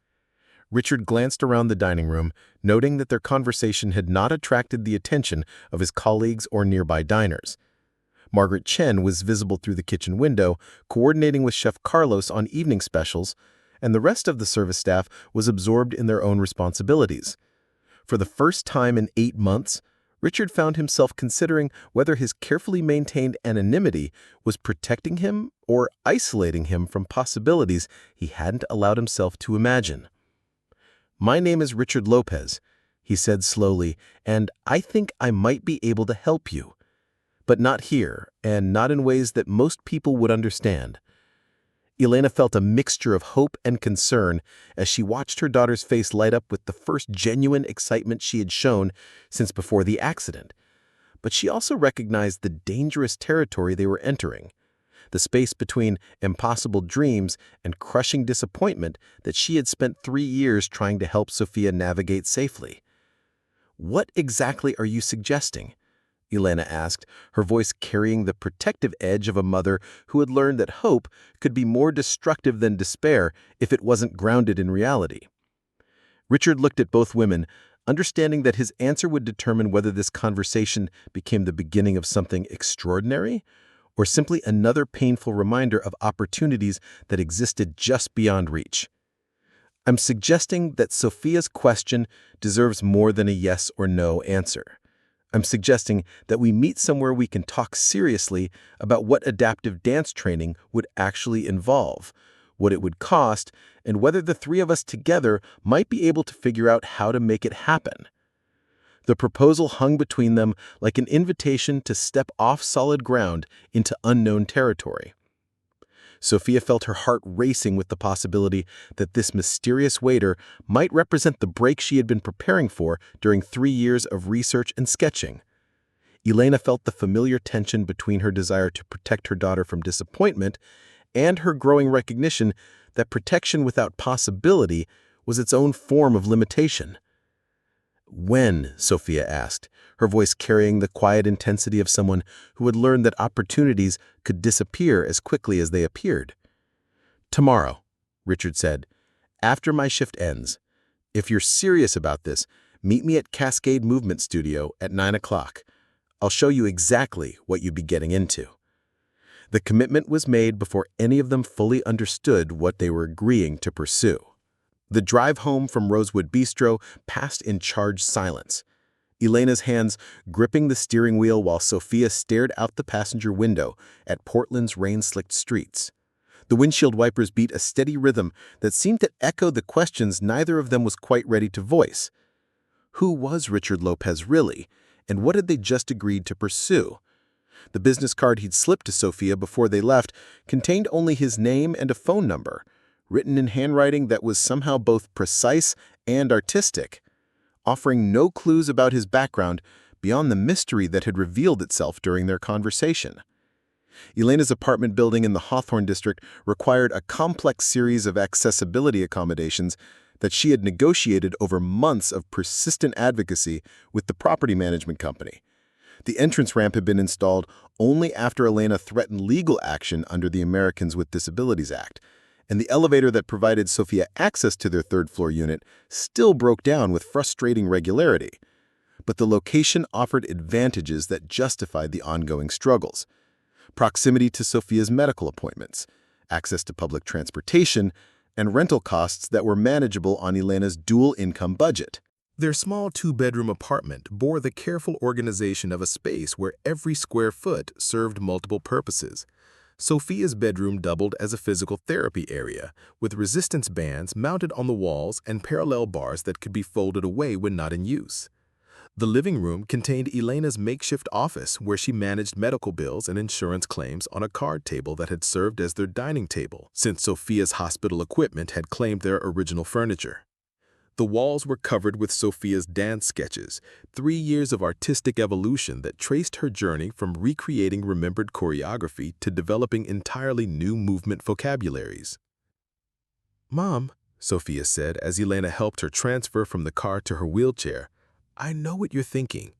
Richard glanced around the dining room, noting that their conversation had not attracted the attention of his colleagues or nearby diners. Margaret Chen was visible through the kitchen window, coordinating with Chef Carlos on evening specials, and the rest of the service staff was absorbed in their own responsibilities. For the first time in 8 months, Richard found himself considering whether his carefully maintained anonymity was protecting him or isolating him from possibilities he hadn't allowed himself to imagine. "My name is Richard Lopez," he said slowly, "and I think I might be able to help you. But not here, and not in ways that most people would understand." Elena felt a mixture of hope and concern as she watched her daughter's face light up with the first genuine excitement she had shown since before the accident. But she also recognized the dangerous territory they were entering, the space between impossible dreams and crushing disappointment that she had spent 3 years trying to help Sofia navigate safely. "What exactly are you suggesting?" Elena asked, her voice carrying the protective edge of a mother who had learned that hope could be more destructive than despair if it wasn't grounded in reality. Richard looked at both women, understanding that his answer would determine whether this conversation became the beginning of something extraordinary or simply another painful reminder of opportunities that existed just beyond reach. "I'm suggesting that Sofia's question deserves more than a yes or no answer. I'm suggesting that we meet somewhere we can talk seriously about what adaptive dance training would actually involve, what it would cost, and whether the three of us together might be able to figure out how to make it happen. The proposal hung between them like an invitation to step off solid ground into unknown territory. Sofia felt her heart racing with the possibility that this mysterious waiter might represent the break she had been preparing for during 3 years of research and sketching. Elena felt the familiar tension between her desire to protect her daughter from disappointment and her growing recognition that protection without possibility was its own form of limitation. "When?" Sofia asked, her voice carrying the quiet intensity of someone who had learned that opportunities could disappear as quickly as they appeared. "Tomorrow," Richard said, "after my shift ends. If you're serious about this, meet me at Cascade Movement Studio at 9 o'clock. I'll show you exactly what you'd be getting into." The commitment was made before any of them fully understood what they were agreeing to pursue. The drive home from Rosewood Bistro passed in charged silence, Elena's hands gripping the steering wheel while Sofia stared out the passenger window at Portland's rain-slicked streets. The windshield wipers beat a steady rhythm that seemed to echo the questions neither of them was quite ready to voice. Who was Richard Lopez really, and what had they just agreed to pursue? The business card he'd slipped to Sofia before they left contained only his name and a phone number, written in handwriting that was somehow both precise and artistic, offering no clues about his background beyond the mystery that had revealed itself during their conversation. Elena's apartment building in the Hawthorne district required a complex series of accessibility accommodations that she had negotiated over months of persistent advocacy with the property management company. The entrance ramp had been installed only after Elena threatened legal action under the Americans with Disabilities Act, and the elevator that provided Sofia access to their third-floor unit still broke down with frustrating regularity. But the location offered advantages that justified the ongoing struggles. Proximity to Sofia's medical appointments, access to public transportation, and rental costs that were manageable on Elena's dual-income budget. Their small 2-bedroom apartment bore the careful organization of a space where every square foot served multiple purposes. Sofia's bedroom doubled as a physical therapy area, with resistance bands mounted on the walls and parallel bars that could be folded away when not in use. The living room contained Elena's makeshift office where she managed medical bills and insurance claims on a card table that had served as their dining table since Sofia's hospital equipment had claimed their original furniture. The walls were covered with Sofia's dance sketches, 3 years of artistic evolution that traced her journey from recreating remembered choreography to developing entirely new movement vocabularies. "Mom," Sofia said as Elena helped her transfer from the car to her wheelchair, "I know what you're thinking."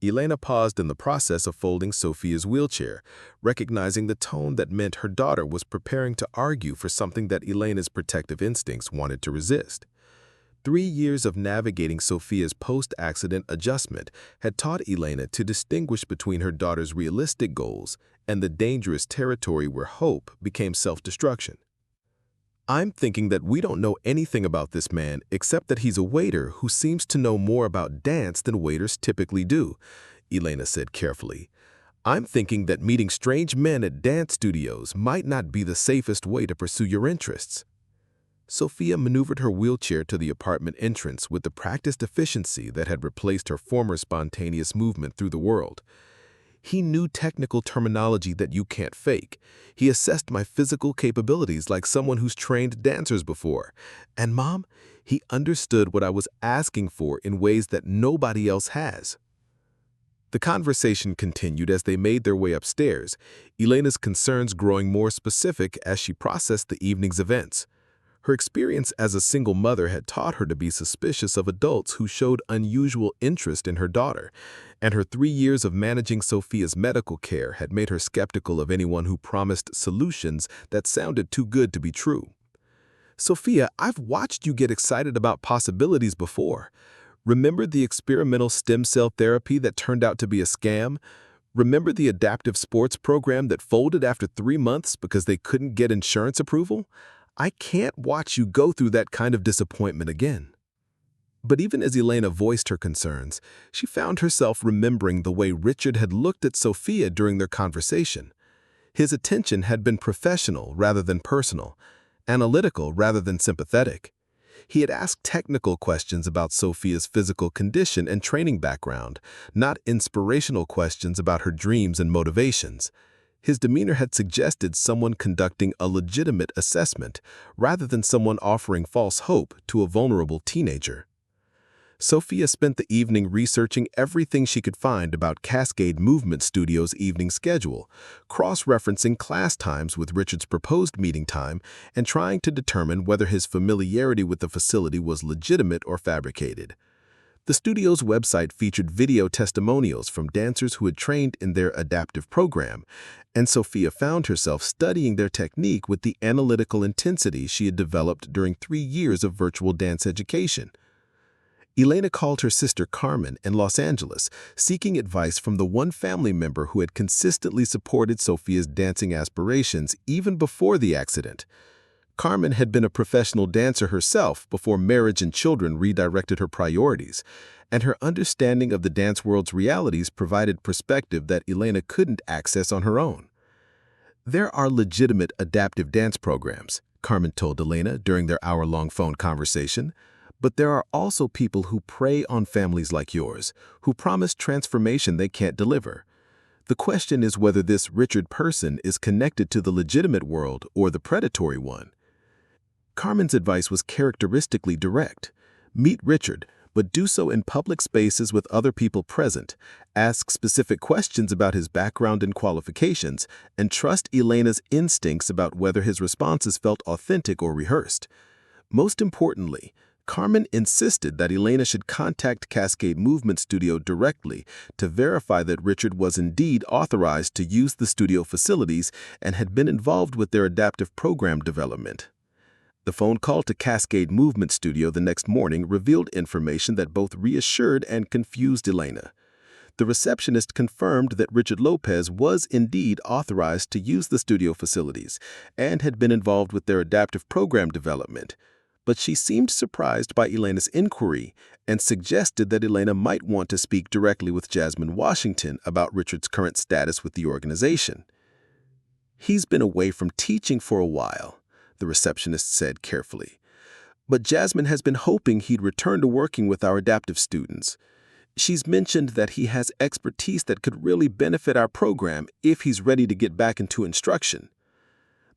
Elena paused in the process of folding Sofia's wheelchair, recognizing the tone that meant her daughter was preparing to argue for something that Elena's protective instincts wanted to resist. 3 years of navigating Sofia's post-accident adjustment had taught Elena to distinguish between her daughter's realistic goals and the dangerous territory where hope became self-destruction. "I'm thinking that we don't know anything about this man except that he's a waiter who seems to know more about dance than waiters typically do," Elena said carefully. "I'm thinking that meeting strange men at dance studios might not be the safest way to pursue your interests." Sofia maneuvered her wheelchair to the apartment entrance with the practiced efficiency that had replaced her former spontaneous movement through the world. "He knew technical terminology that you can't fake. He assessed my physical capabilities like someone who's trained dancers before. And Mom, he understood what I was asking for in ways that nobody else has." The conversation continued as they made their way upstairs, Elena's concerns growing more specific as she processed the evening's events. Her experience as a single mother had taught her to be suspicious of adults who showed unusual interest in her daughter, and her 3 years of managing Sofia's medical care had made her skeptical of anyone who promised solutions that sounded too good to be true. "Sofia, I've watched you get excited about possibilities before. Remember the experimental stem cell therapy that turned out to be a scam? Remember the adaptive sports program that folded after 3 months because they couldn't get insurance approval? I can't watch you go through that kind of disappointment again." But even as Elena voiced her concerns, she found herself remembering the way Richard had looked at Sofia during their conversation. His attention had been professional rather than personal, analytical rather than sympathetic. He had asked technical questions about Sofia's physical condition and training background, not inspirational questions about her dreams and motivations. His demeanor had suggested someone conducting a legitimate assessment, rather than someone offering false hope to a vulnerable teenager. Sofia spent the evening researching everything she could find about Cascade Movement Studio's evening schedule, cross-referencing class times with Richard's proposed meeting time, and trying to determine whether his familiarity with the facility was legitimate or fabricated. The studio's website featured video testimonials from dancers who had trained in their adaptive program, and Sofia found herself studying their technique with the analytical intensity she had developed during 3 years of virtual dance education. Elena called her sister Carmen in Los Angeles, seeking advice from the one family member who had consistently supported Sofia's dancing aspirations even before the accident. Carmen had been a professional dancer herself before marriage and children redirected her priorities, and her understanding of the dance world's realities provided perspective that Elena couldn't access on her own. "There are legitimate adaptive dance programs," Carmen told Elena during their hour-long phone conversation, "but there are also people who prey on families like yours, who promise transformation they can't deliver. The question is whether this Richard person is connected to the legitimate world or the predatory one." Carmen's advice was characteristically direct. Meet Richard, but do so in public spaces with other people present. Ask specific questions about his background and qualifications, and trust Elena's instincts about whether his responses felt authentic or rehearsed. Most importantly, Carmen insisted that Elena should contact Cascade Movement Studio directly to verify that Richard was indeed authorized to use the studio facilities and had been involved with their adaptive program development. The phone call to Cascade Movement Studio the next morning revealed information that both reassured and confused Elena. The receptionist confirmed that Richard Lopez was indeed authorized to use the studio facilities and had been involved with their adaptive program development. But she seemed surprised by Elena's inquiry and suggested that Elena might want to speak directly with Jasmine Washington about Richard's current status with the organization. "He's been away from teaching for a while," the receptionist said carefully, "but Jasmine has been hoping he'd return to working with our adaptive students. She's mentioned that he has expertise that could really benefit our program if he's ready to get back into instruction."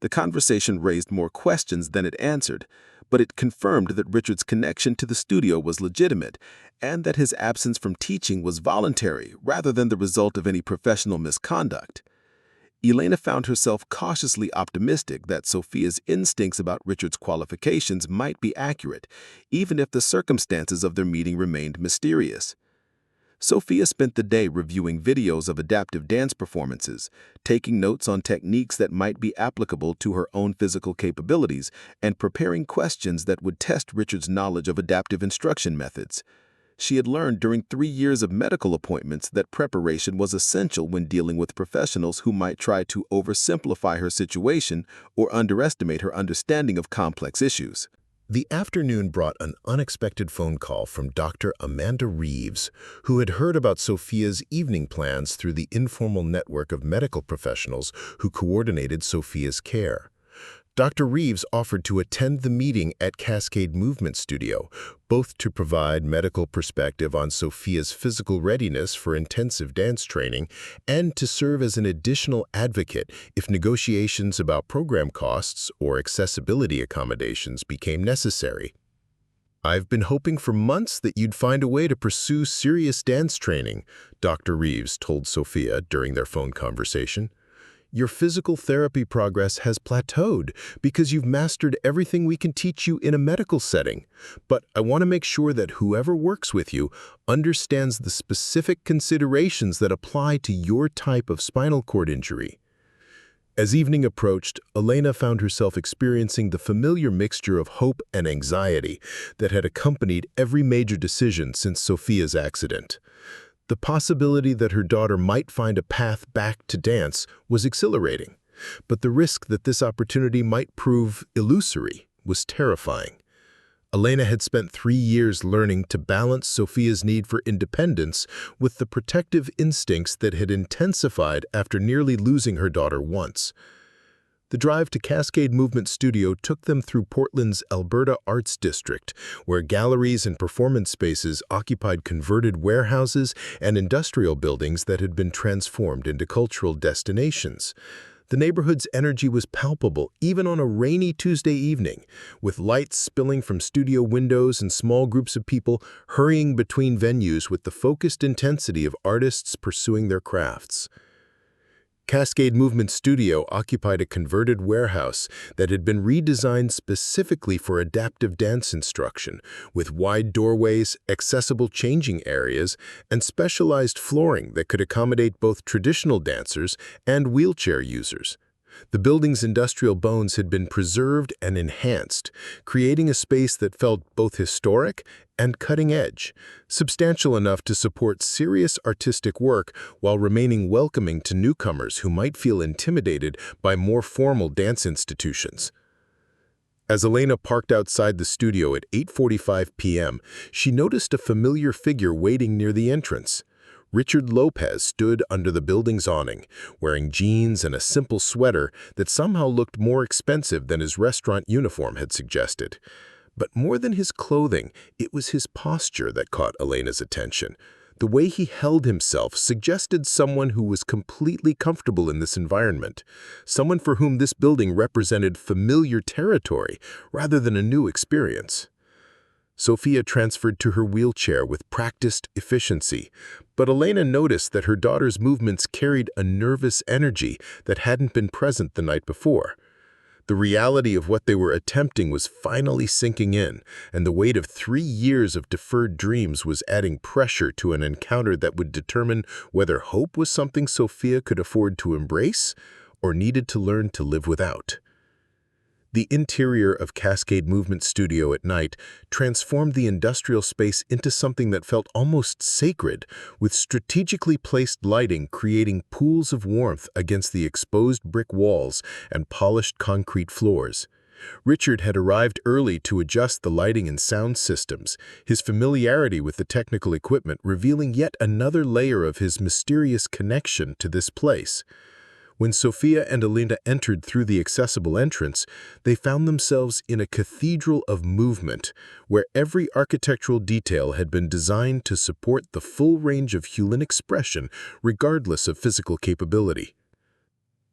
The conversation raised more questions than it answered, but it confirmed that Richard's connection to the studio was legitimate and that his absence from teaching was voluntary rather than the result of any professional misconduct. Elena found herself cautiously optimistic that Sofia's instincts about Richard's qualifications might be accurate, even if the circumstances of their meeting remained mysterious. Sofia spent the day reviewing videos of adaptive dance performances, taking notes on techniques that might be applicable to her own physical capabilities, and preparing questions that would test Richard's knowledge of adaptive instruction methods. She had learned during 3 years of medical appointments that preparation was essential when dealing with professionals who might try to oversimplify her situation or underestimate her understanding of complex issues. The afternoon brought an unexpected phone call from Dr. Amanda Reeves, who had heard about Sofia's evening plans through the informal network of medical professionals who coordinated Sofia's care. Dr. Reeves offered to attend the meeting at Cascade Movement Studio, both to provide medical perspective on Sofia's physical readiness for intensive dance training and to serve as an additional advocate if negotiations about program costs or accessibility accommodations became necessary. "I've been hoping for months that you'd find a way to pursue serious dance training," Dr. Reeves told Sofia during their phone conversation. "Your physical therapy progress has plateaued because you've mastered everything we can teach you in a medical setting. But I want to make sure that whoever works with you understands the specific considerations that apply to your type of spinal cord injury." As evening approached, Elena found herself experiencing the familiar mixture of hope and anxiety that had accompanied every major decision since Sofia's accident. The possibility that her daughter might find a path back to dance was exhilarating, but the risk that this opportunity might prove illusory was terrifying. Elena had spent 3 years learning to balance Sofia's need for independence with the protective instincts that had intensified after nearly losing her daughter once. The drive to Cascade Movement Studio took them through Portland's Alberta Arts District, where galleries and performance spaces occupied converted warehouses and industrial buildings that had been transformed into cultural destinations. The neighborhood's energy was palpable even on a rainy Tuesday evening, with lights spilling from studio windows and small groups of people hurrying between venues with the focused intensity of artists pursuing their crafts. Cascade Movement Studio occupied a converted warehouse that had been redesigned specifically for adaptive dance instruction, with wide doorways, accessible changing areas, and specialized flooring that could accommodate both traditional dancers and wheelchair users. The building's industrial bones had been preserved and enhanced, creating a space that felt both historic and cutting-edge, substantial enough to support serious artistic work while remaining welcoming to newcomers who might feel intimidated by more formal dance institutions. As Elena parked outside the studio at 8:45 p.m., she noticed a familiar figure waiting near the entrance. Richard Lopez stood under the building's awning, wearing jeans and a simple sweater that somehow looked more expensive than his restaurant uniform had suggested. But more than his clothing, it was his posture that caught Elena's attention. The way he held himself suggested someone who was completely comfortable in this environment, someone for whom this building represented familiar territory rather than a new experience. Sofia transferred to her wheelchair with practiced efficiency, but Elena noticed that her daughter's movements carried a nervous energy that hadn't been present the night before. The reality of what they were attempting was finally sinking in, and the weight of 3 years of deferred dreams was adding pressure to an encounter that would determine whether hope was something Sofia could afford to embrace or needed to learn to live without. The interior of Cascade Movement Studio at night transformed the industrial space into something that felt almost sacred, with strategically placed lighting creating pools of warmth against the exposed brick walls and polished concrete floors. Richard had arrived early to adjust the lighting and sound systems, his familiarity with the technical equipment revealing yet another layer of his mysterious connection to this place. When Sofia and Elena entered through the accessible entrance, they found themselves in a cathedral of movement, where every architectural detail had been designed to support the full range of human expression, regardless of physical capability.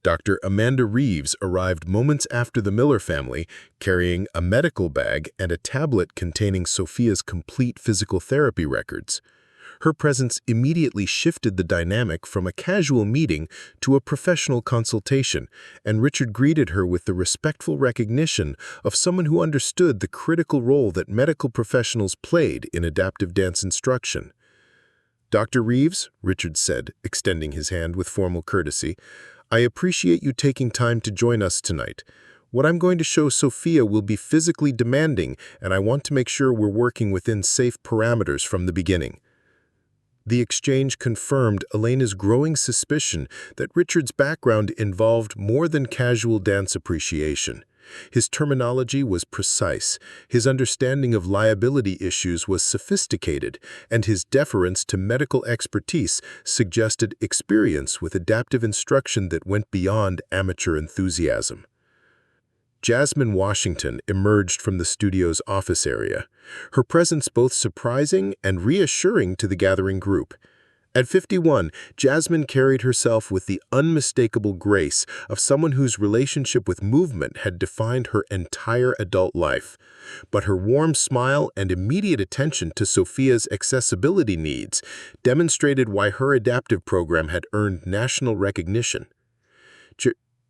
Dr. Amanda Reeves arrived moments after the Miller family, carrying a medical bag and a tablet containing Sofia's complete physical therapy records. Her presence immediately shifted the dynamic from a casual meeting to a professional consultation, and Richard greeted her with the respectful recognition of someone who understood the critical role that medical professionals played in adaptive dance instruction. "Dr. Reeves," Richard said, extending his hand with formal courtesy, "I appreciate you taking time to join us tonight. What I'm going to show Sofia will be physically demanding, and I want to make sure we're working within safe parameters from the beginning." The exchange confirmed Elena's growing suspicion that Richard's background involved more than casual dance appreciation. His terminology was precise, his understanding of liability issues was sophisticated, and his deference to medical expertise suggested experience with adaptive instruction that went beyond amateur enthusiasm. Jasmine Washington emerged from the studio's office area, her presence both surprising and reassuring to the gathering group. At 51, Jasmine carried herself with the unmistakable grace of someone whose relationship with movement had defined her entire adult life. But her warm smile and immediate attention to Sofia's accessibility needs demonstrated why her adaptive program had earned national recognition.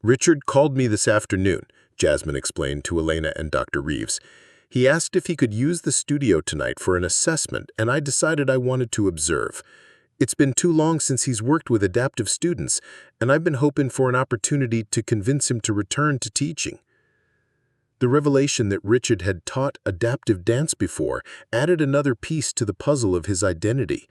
"Richard called me this afternoon," Jasmine explained to Elena and Dr. Reeves. "He asked if he could use the studio tonight for an assessment, and I decided I wanted to observe. It's been too long since he's worked with adaptive students, and I've been hoping for an opportunity to convince him to return to teaching." The revelation that Richard had taught adaptive dance before added another piece to the puzzle of his identity,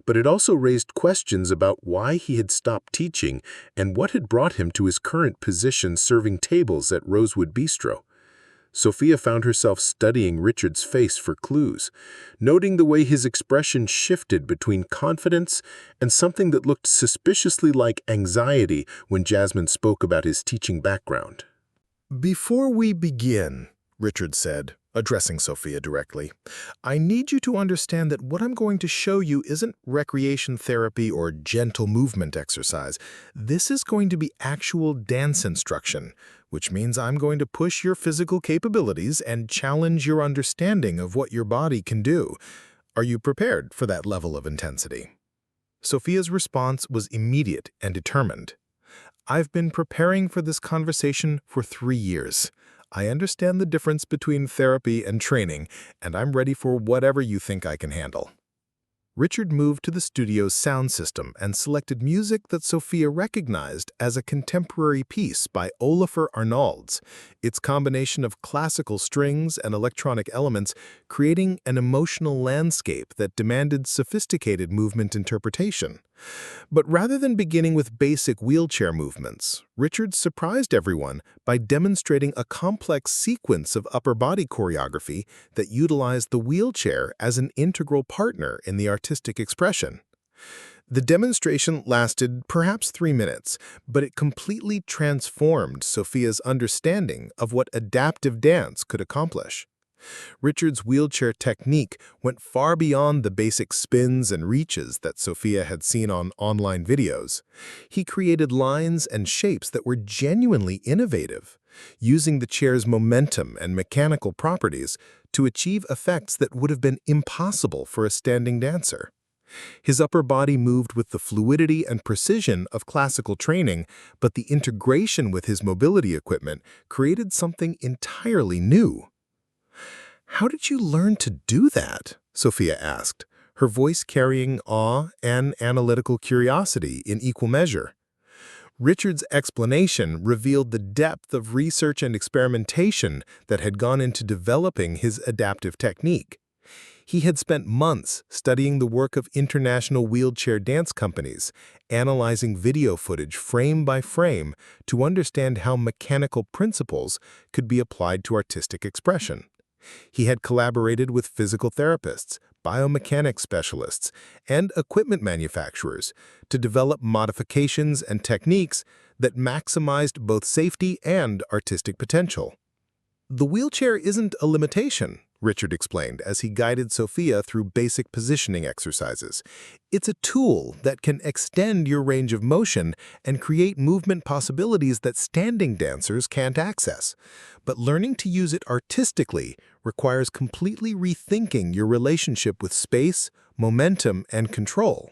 but it also raised questions about why he had stopped teaching and what had brought him to his current position serving tables at Rosewood Bistro. Sofia found herself studying Richard's face for clues, noting the way his expression shifted between confidence and something that looked suspiciously like anxiety when Jasmine spoke about his teaching background. Before we begin, Richard said, addressing Sofia directly, I need you to understand that what I'm going to show you isn't recreation therapy or gentle movement exercise. This is going to be actual dance instruction, which means I'm going to push your physical capabilities and challenge your understanding of what your body can do. Are you prepared for that level of intensity? Sofia's response was immediate and determined. I've been preparing for this conversation for 3 years. I understand the difference between therapy and training, and I'm ready for whatever you think I can handle. Richard moved to the studio's sound system and selected music that Sofia recognized as a contemporary piece by Olafur Arnalds, its combination of classical strings and electronic elements creating an emotional landscape that demanded sophisticated movement interpretation. But rather than beginning with basic wheelchair movements, Richard surprised everyone by demonstrating a complex sequence of upper body choreography that utilized the wheelchair as an integral partner in the artistic expression. The demonstration lasted perhaps 3 minutes, but it completely transformed Sofia's understanding of what adaptive dance could accomplish. Richard's wheelchair technique went far beyond the basic spins and reaches that Sofia had seen on online videos. He created lines and shapes that were genuinely innovative, using the chair's momentum and mechanical properties to achieve effects that would have been impossible for a standing dancer. His upper body moved with the fluidity and precision of classical training, but the integration with his mobility equipment created something entirely new. How did you learn to do that? Sofia asked, her voice carrying awe and analytical curiosity in equal measure. Richard's explanation revealed the depth of research and experimentation that had gone into developing his adaptive technique. He had spent months studying the work of international wheelchair dance companies, analyzing video footage frame by frame to understand how mechanical principles could be applied to artistic expression. He had collaborated with physical therapists, biomechanics specialists, and equipment manufacturers to develop modifications and techniques that maximized both safety and artistic potential. The wheelchair isn't a limitation, Richard explained as he guided Sofia through basic positioning exercises. It's a tool that can extend your range of motion and create movement possibilities that standing dancers can't access. But learning to use it artistically requires completely rethinking your relationship with space, momentum, and control.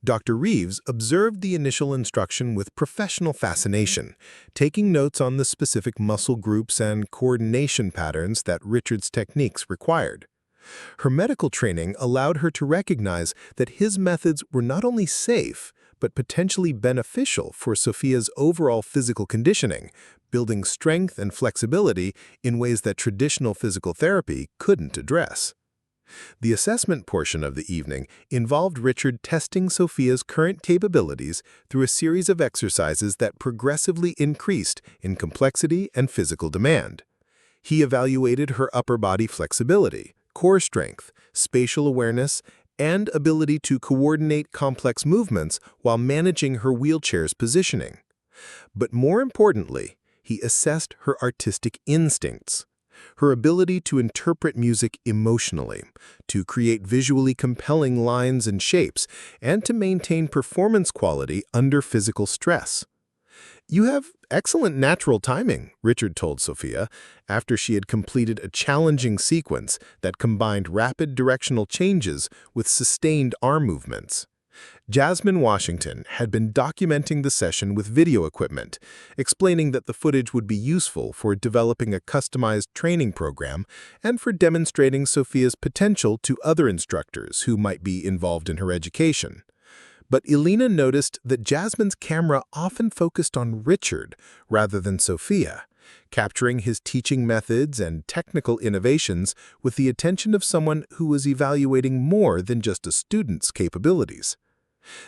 Dr. Reeves observed the initial instruction with professional fascination, taking notes on the specific muscle groups and coordination patterns that Richard's techniques required. Her medical training allowed her to recognize that his methods were not only safe, but potentially beneficial for Sofia's overall physical conditioning, building strength and flexibility in ways that traditional physical therapy couldn't address. The assessment portion of the evening involved Richard testing Sofia's current capabilities through a series of exercises that progressively increased in complexity and physical demand. He evaluated her upper body flexibility, core strength, spatial awareness, and ability to coordinate complex movements while managing her wheelchair's positioning. But more importantly, he assessed her artistic instincts. Her ability to interpret music emotionally, to create visually compelling lines and shapes, and to maintain performance quality under physical stress. You have excellent natural timing, Richard told Sofia, after she had completed a challenging sequence that combined rapid directional changes with sustained arm movements. Jasmine Washington had been documenting the session with video equipment, explaining that the footage would be useful for developing a customized training program and for demonstrating Sofia's potential to other instructors who might be involved in her education. But Elena noticed that Jasmine's camera often focused on Richard rather than Sofia, capturing his teaching methods and technical innovations with the attention of someone who was evaluating more than just a student's capabilities.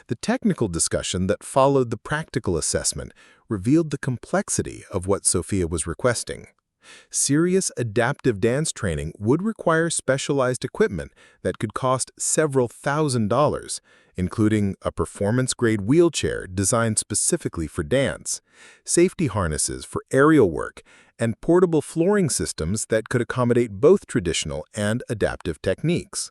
The technical discussion that followed the practical assessment revealed the complexity of what Sofia was requesting. Serious adaptive dance training would require specialized equipment that could cost several $1,000s, including a performance-grade wheelchair designed specifically for dance, safety harnesses for aerial work, and portable flooring systems that could accommodate both traditional and adaptive techniques.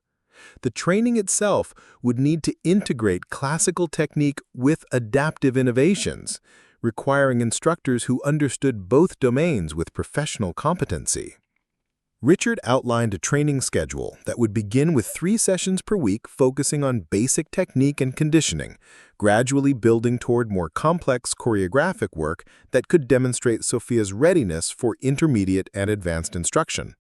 The training itself would need to integrate classical technique with adaptive innovations, requiring instructors who understood both domains with professional competency. Richard outlined a training schedule that would begin with 3 sessions per week focusing on basic technique and conditioning, gradually building toward more complex choreographic work that could demonstrate Sofia's readiness for intermediate and advanced instruction.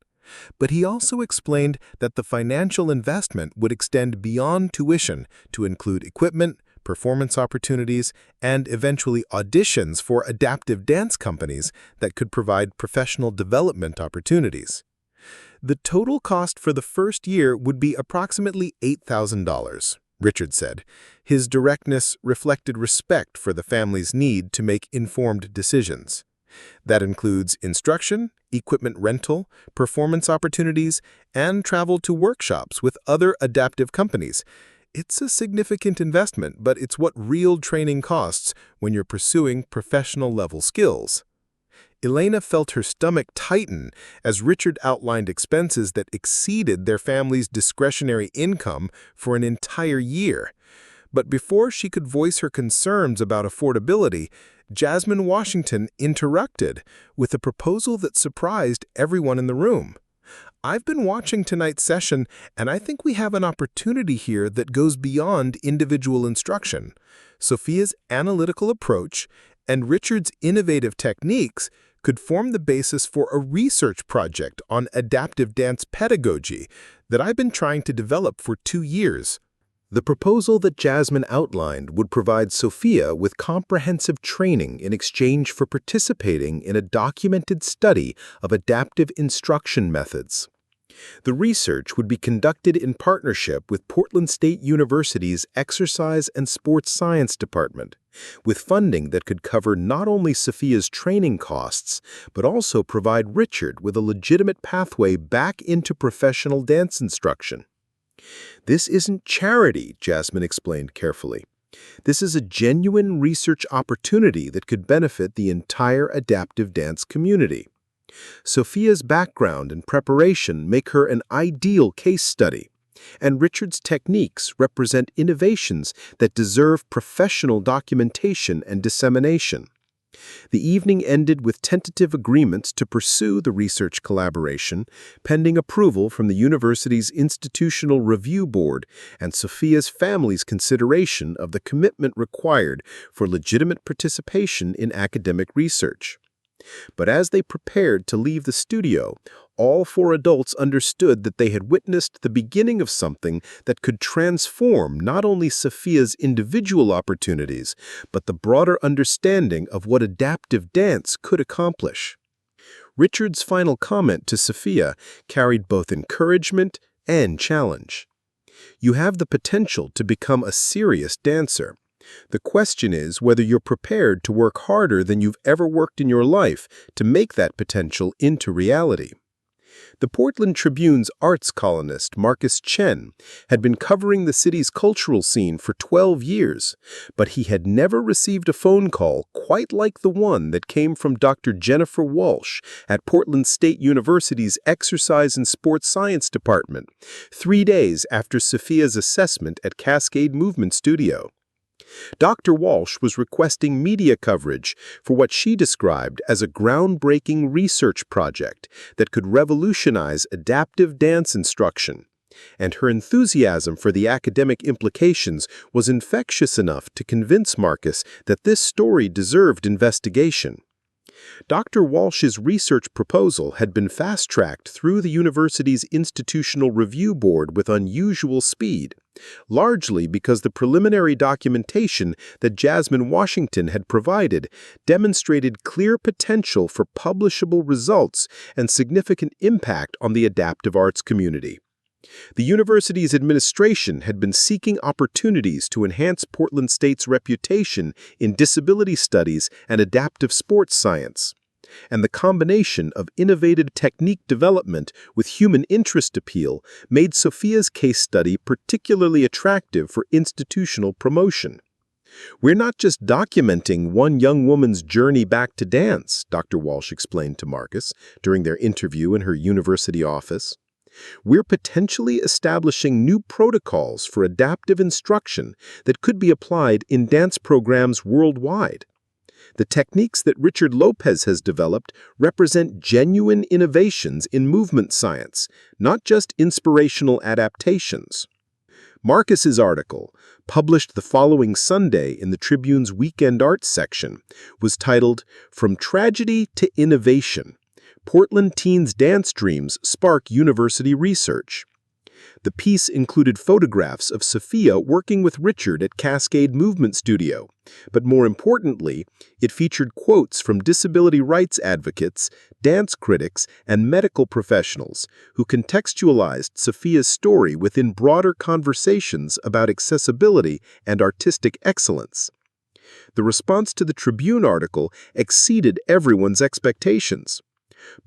But he also explained that the financial investment would extend beyond tuition to include equipment, performance opportunities, and eventually auditions for adaptive dance companies that could provide professional development opportunities. The total cost for the first year would be approximately $8,000, Richard said. His directness reflected respect for the family's need to make informed decisions. That includes instruction, equipment rental, performance opportunities, and travel to workshops with other adaptive companies. It's a significant investment, but it's what real training costs when you're pursuing professional-level skills. Elena felt her stomach tighten as Richard outlined expenses that exceeded their family's discretionary income for an entire year. But before she could voice her concerns about affordability, Jasmine Washington interrupted with a proposal that surprised everyone in the room. "I've been watching tonight's session, and I think we have an opportunity here that goes beyond individual instruction. Sofia's analytical approach and Richard's innovative techniques could form the basis for a research project on adaptive dance pedagogy that I've been trying to develop for 2 years." The proposal that Jasmine outlined would provide Sofia with comprehensive training in exchange for participating in a documented study of adaptive instruction methods. The research would be conducted in partnership with Portland State University's Exercise and Sports Science Department, with funding that could cover not only Sofia's training costs, but also provide Richard with a legitimate pathway back into professional dance instruction. "This isn't charity," Jasmine explained carefully. "This is a genuine research opportunity that could benefit the entire adaptive dance community. Sofia's background and preparation make her an ideal case study, and Richard's techniques represent innovations that deserve professional documentation and dissemination." The evening ended with tentative agreements to pursue the research collaboration, pending approval from the university's Institutional Review Board and Sofia's family's consideration of the commitment required for legitimate participation in academic research. But as they prepared to leave the studio, all 4 adults understood that they had witnessed the beginning of something that could transform not only Sofia's individual opportunities, but the broader understanding of what adaptive dance could accomplish. Richard's final comment to Sofia carried both encouragement and challenge. "You have the potential to become a serious dancer. The question is whether you're prepared to work harder than you've ever worked in your life to make that potential into reality." The Portland Tribune's arts columnist, Marcus Chen, had been covering the city's cultural scene for 12 years, but he had never received a phone call quite like the one that came from Dr. Jennifer Walsh at Portland State University's Exercise and Sports Science Department, 3 days after Sofia's assessment at Cascade Movement Studio. Dr. Walsh was requesting media coverage for what she described as a groundbreaking research project that could revolutionize adaptive dance instruction, and her enthusiasm for the academic implications was infectious enough to convince Marcus that this story deserved investigation. Dr. Walsh's research proposal had been fast-tracked through the university's Institutional Review Board with unusual speed, largely because the preliminary documentation that Jasmine Washington had provided demonstrated clear potential for publishable results and significant impact on the adaptive arts community. The university's administration had been seeking opportunities to enhance Portland State's reputation in disability studies and adaptive sports science. And the combination of innovative technique development with human interest appeal made Sofia's case study particularly attractive for institutional promotion. "We're not just documenting one young woman's journey back to dance," Dr. Walsh explained to Marcus during their interview in her university office. "We're potentially establishing new protocols for adaptive instruction that could be applied in dance programs worldwide. The techniques that Richard Lopez has developed represent genuine innovations in movement science, not just inspirational adaptations." Marcus's article, published the following Sunday in the Tribune's Weekend Arts section, was titled "From Tragedy to Innovation: Portland Teens' Dance Dreams Spark University Research." The piece included photographs of Sofia working with Richard at Cascade Movement Studio, but more importantly, it featured quotes from disability rights advocates, dance critics, and medical professionals who contextualized Sofia's story within broader conversations about accessibility and artistic excellence. The response to the Tribune article exceeded everyone's expectations.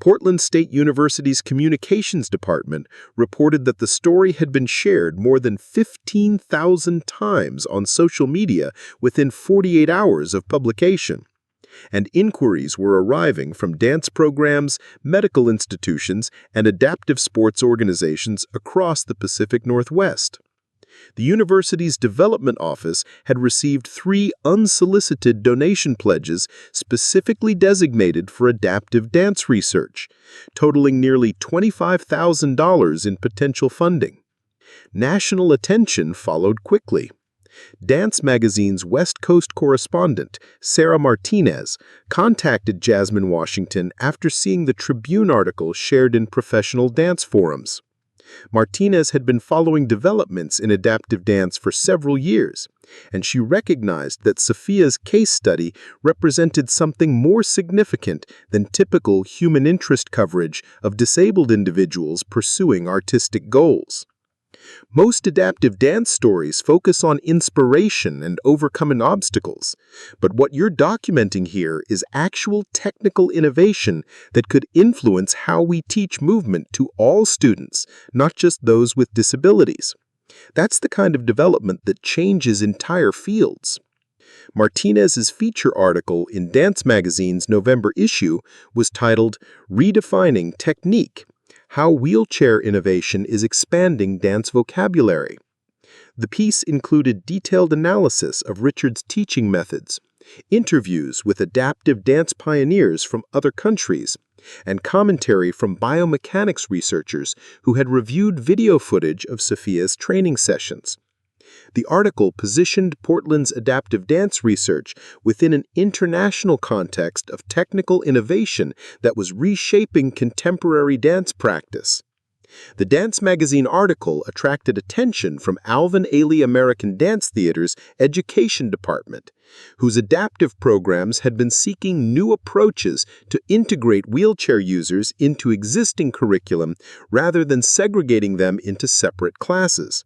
Portland State University's Communications Department reported that the story had been shared more than 15,000 times on social media within 48 hours of publication. And inquiries were arriving from dance programs, medical institutions, and adaptive sports organizations across the Pacific Northwest. The university's development office had received 3 unsolicited donation pledges specifically designated for adaptive dance research, totaling nearly $25,000 in potential funding. National attention followed quickly. Dance Magazine's West Coast correspondent, Sarah Martinez, contacted Jasmine Washington after seeing the Tribune article shared in professional dance forums. Martinez had been following developments in adaptive dance for several years, and she recognized that Sofia's case study represented something more significant than typical human interest coverage of disabled individuals pursuing artistic goals. Most adaptive dance stories focus on inspiration and overcoming obstacles, but what you're documenting here is actual technical innovation that could influence how we teach movement to all students, not just those with disabilities. That's the kind of development that changes entire fields. Martinez's feature article in Dance Magazine's November issue was titled "Redefining Technique: How Wheelchair Innovation is Expanding Dance Vocabulary." The piece included detailed analysis of Richard's teaching methods, interviews with adaptive dance pioneers from other countries, and commentary from biomechanics researchers who had reviewed video footage of Sofia's training sessions. The article positioned Portland's adaptive dance research within an international context of technical innovation that was reshaping contemporary dance practice. The Dance Magazine article attracted attention from Alvin Ailey American Dance Theater's education department, whose adaptive programs had been seeking new approaches to integrate wheelchair users into existing curriculum rather than segregating them into separate classes.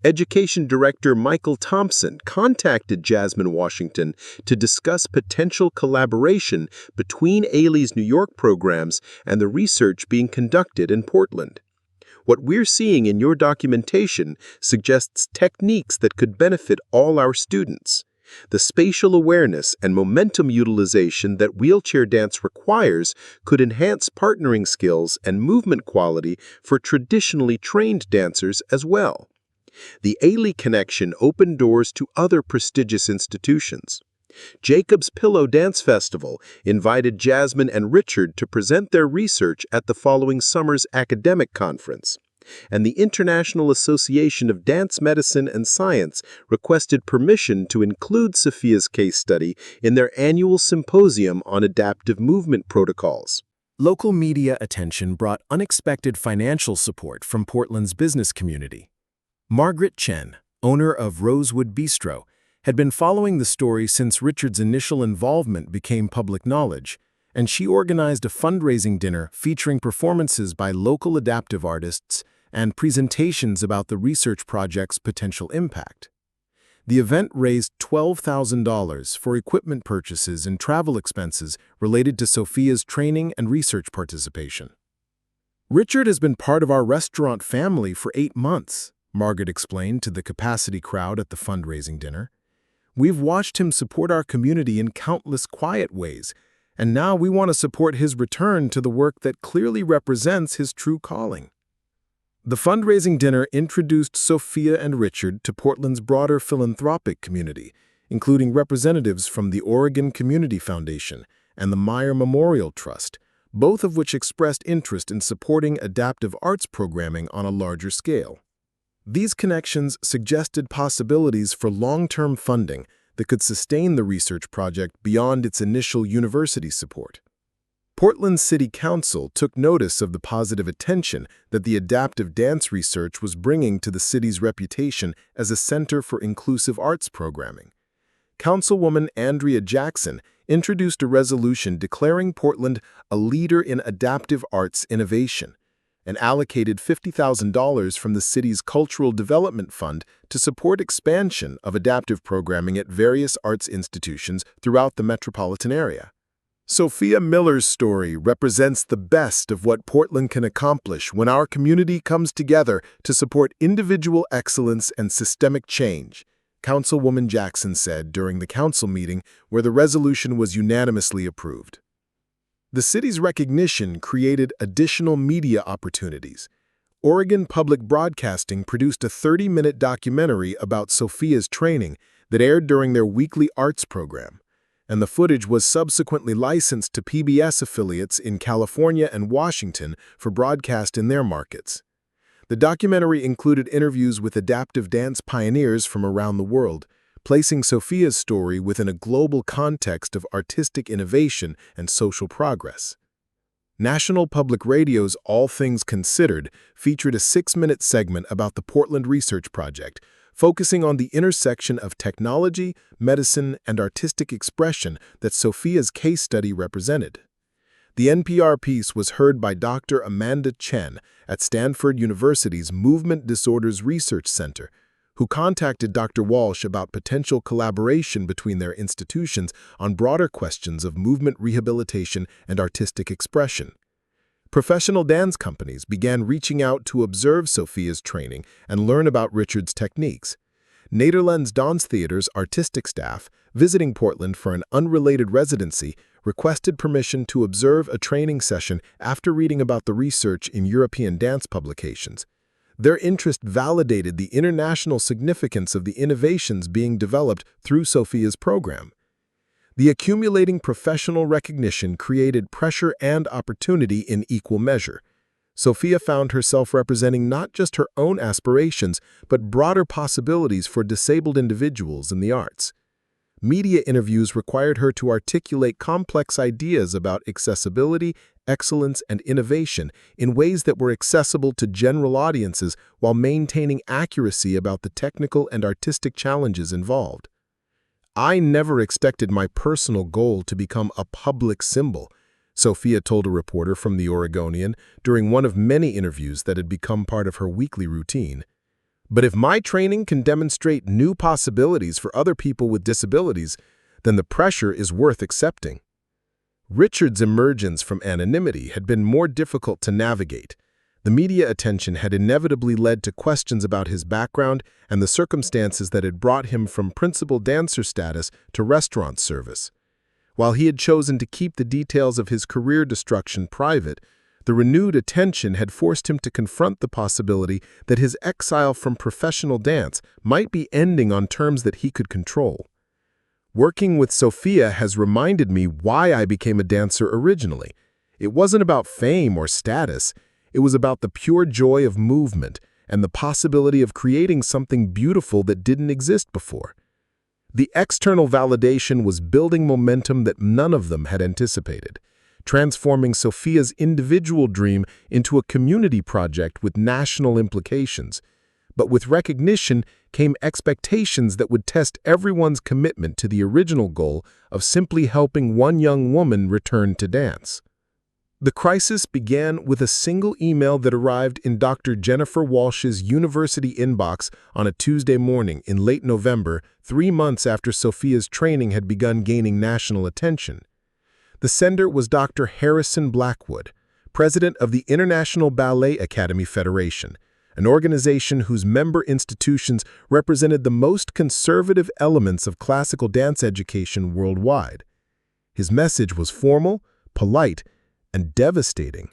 Education Director Michael Thompson contacted Jasmine Washington to discuss potential collaboration between Ailey's New York programs and the research being conducted in Portland. What we're seeing in your documentation suggests techniques that could benefit all our students. The spatial awareness and momentum utilization that wheelchair dance requires could enhance partnering skills and movement quality for traditionally trained dancers as well. The Ailey connection opened doors to other prestigious institutions. Jacob's Pillow Dance Festival invited Jasmine and Richard to present their research at the following summer's academic conference, and the International Association of Dance Medicine and Science requested permission to include Sofia's case study in their annual symposium on adaptive movement protocols. Local media attention brought unexpected financial support from Portland's business community. Margaret Chen, owner of Rosewood Bistro, had been following the story since Richard's initial involvement became public knowledge, and she organized a fundraising dinner featuring performances by local adaptive artists and presentations about the research project's potential impact. The event raised $12,000 for equipment purchases and travel expenses related to Sofia's training and research participation. "Richard has been part of our restaurant family for 8 months," Margaret explained to the capacity crowd at the fundraising dinner. "We've watched him support our community in countless quiet ways, and now we want to support his return to the work that clearly represents his true calling." The fundraising dinner introduced Sofia and Richard to Portland's broader philanthropic community, including representatives from the Oregon Community Foundation and the Meyer Memorial Trust, both of which expressed interest in supporting adaptive arts programming on a larger scale. These connections suggested possibilities for long-term funding that could sustain the research project beyond its initial university support. Portland City Council took notice of the positive attention that the adaptive dance research was bringing to the city's reputation as a center for inclusive arts programming. Councilwoman Andrea Jackson introduced a resolution declaring Portland a leader in adaptive arts innovation and allocated $50,000 from the city's Cultural Development Fund to support expansion of adaptive programming at various arts institutions throughout the metropolitan area. Sofia Miller's story represents the best of what Portland can accomplish when our community comes together to support individual excellence and systemic change, Councilwoman Jackson said during the council meeting where the resolution was unanimously approved. The city's recognition created additional media opportunities. Oregon Public Broadcasting produced a 30-minute documentary about Sofia's training that aired during their weekly arts program, and the footage was subsequently licensed to PBS affiliates in California and Washington for broadcast in their markets. The documentary included interviews with adaptive dance pioneers from around the world, placing Sofia's story within a global context of artistic innovation and social progress. National Public Radio's All Things Considered featured a 6-minute segment about the Portland Research Project, focusing on the intersection of technology, medicine, and artistic expression that Sofia's case study represented. The NPR piece was heard by Dr. Amanda Chen at Stanford University's Movement Disorders Research Center, who contacted Dr. Walsh about potential collaboration between their institutions on broader questions of movement rehabilitation and artistic expression. Professional dance companies began reaching out to observe Sofia's training and learn about Richard's techniques. Nederland's Dance Theater's artistic staff, visiting Portland for an unrelated residency, requested permission to observe a training session after reading about the research in European dance publications. Their interest validated the international significance of the innovations being developed through Sofia's program. The accumulating professional recognition created pressure and opportunity in equal measure. Sofia found herself representing not just her own aspirations, but broader possibilities for disabled individuals in the arts. Media interviews required her to articulate complex ideas about accessibility, excellence, and innovation in ways that were accessible to general audiences while maintaining accuracy about the technical and artistic challenges involved. "I never expected my personal goal to become a public symbol," Sofia told a reporter from The Oregonian during one of many interviews that had become part of her weekly routine. "But if my training can demonstrate new possibilities for other people with disabilities, then the pressure is worth accepting." Richard's emergence from anonymity had been more difficult to navigate. The media attention had inevitably led to questions about his background and the circumstances that had brought him from principal dancer status to restaurant service. While he had chosen to keep the details of his career destruction private, the renewed attention had forced him to confront the possibility that his exile from professional dance might be ending on terms that he could control. "Working with Sofia has reminded me why I became a dancer originally. It wasn't about fame or status. It was about the pure joy of movement and the possibility of creating something beautiful that didn't exist before." The external validation was building momentum that none of them had anticipated, transforming Sofia's individual dream into a community project with national implications. But with recognition came expectations that would test everyone's commitment to the original goal of simply helping one young woman return to dance. The crisis began with a single email that arrived in Dr. Jennifer Walsh's university inbox on a Tuesday morning in late November, 3 months after Sofia's training had begun gaining national attention. The sender was Dr. Harrison Blackwood, president of the International Ballet Academy Federation, an organization whose member institutions represented the most conservative elements of classical dance education worldwide. His message was formal, polite, and devastating.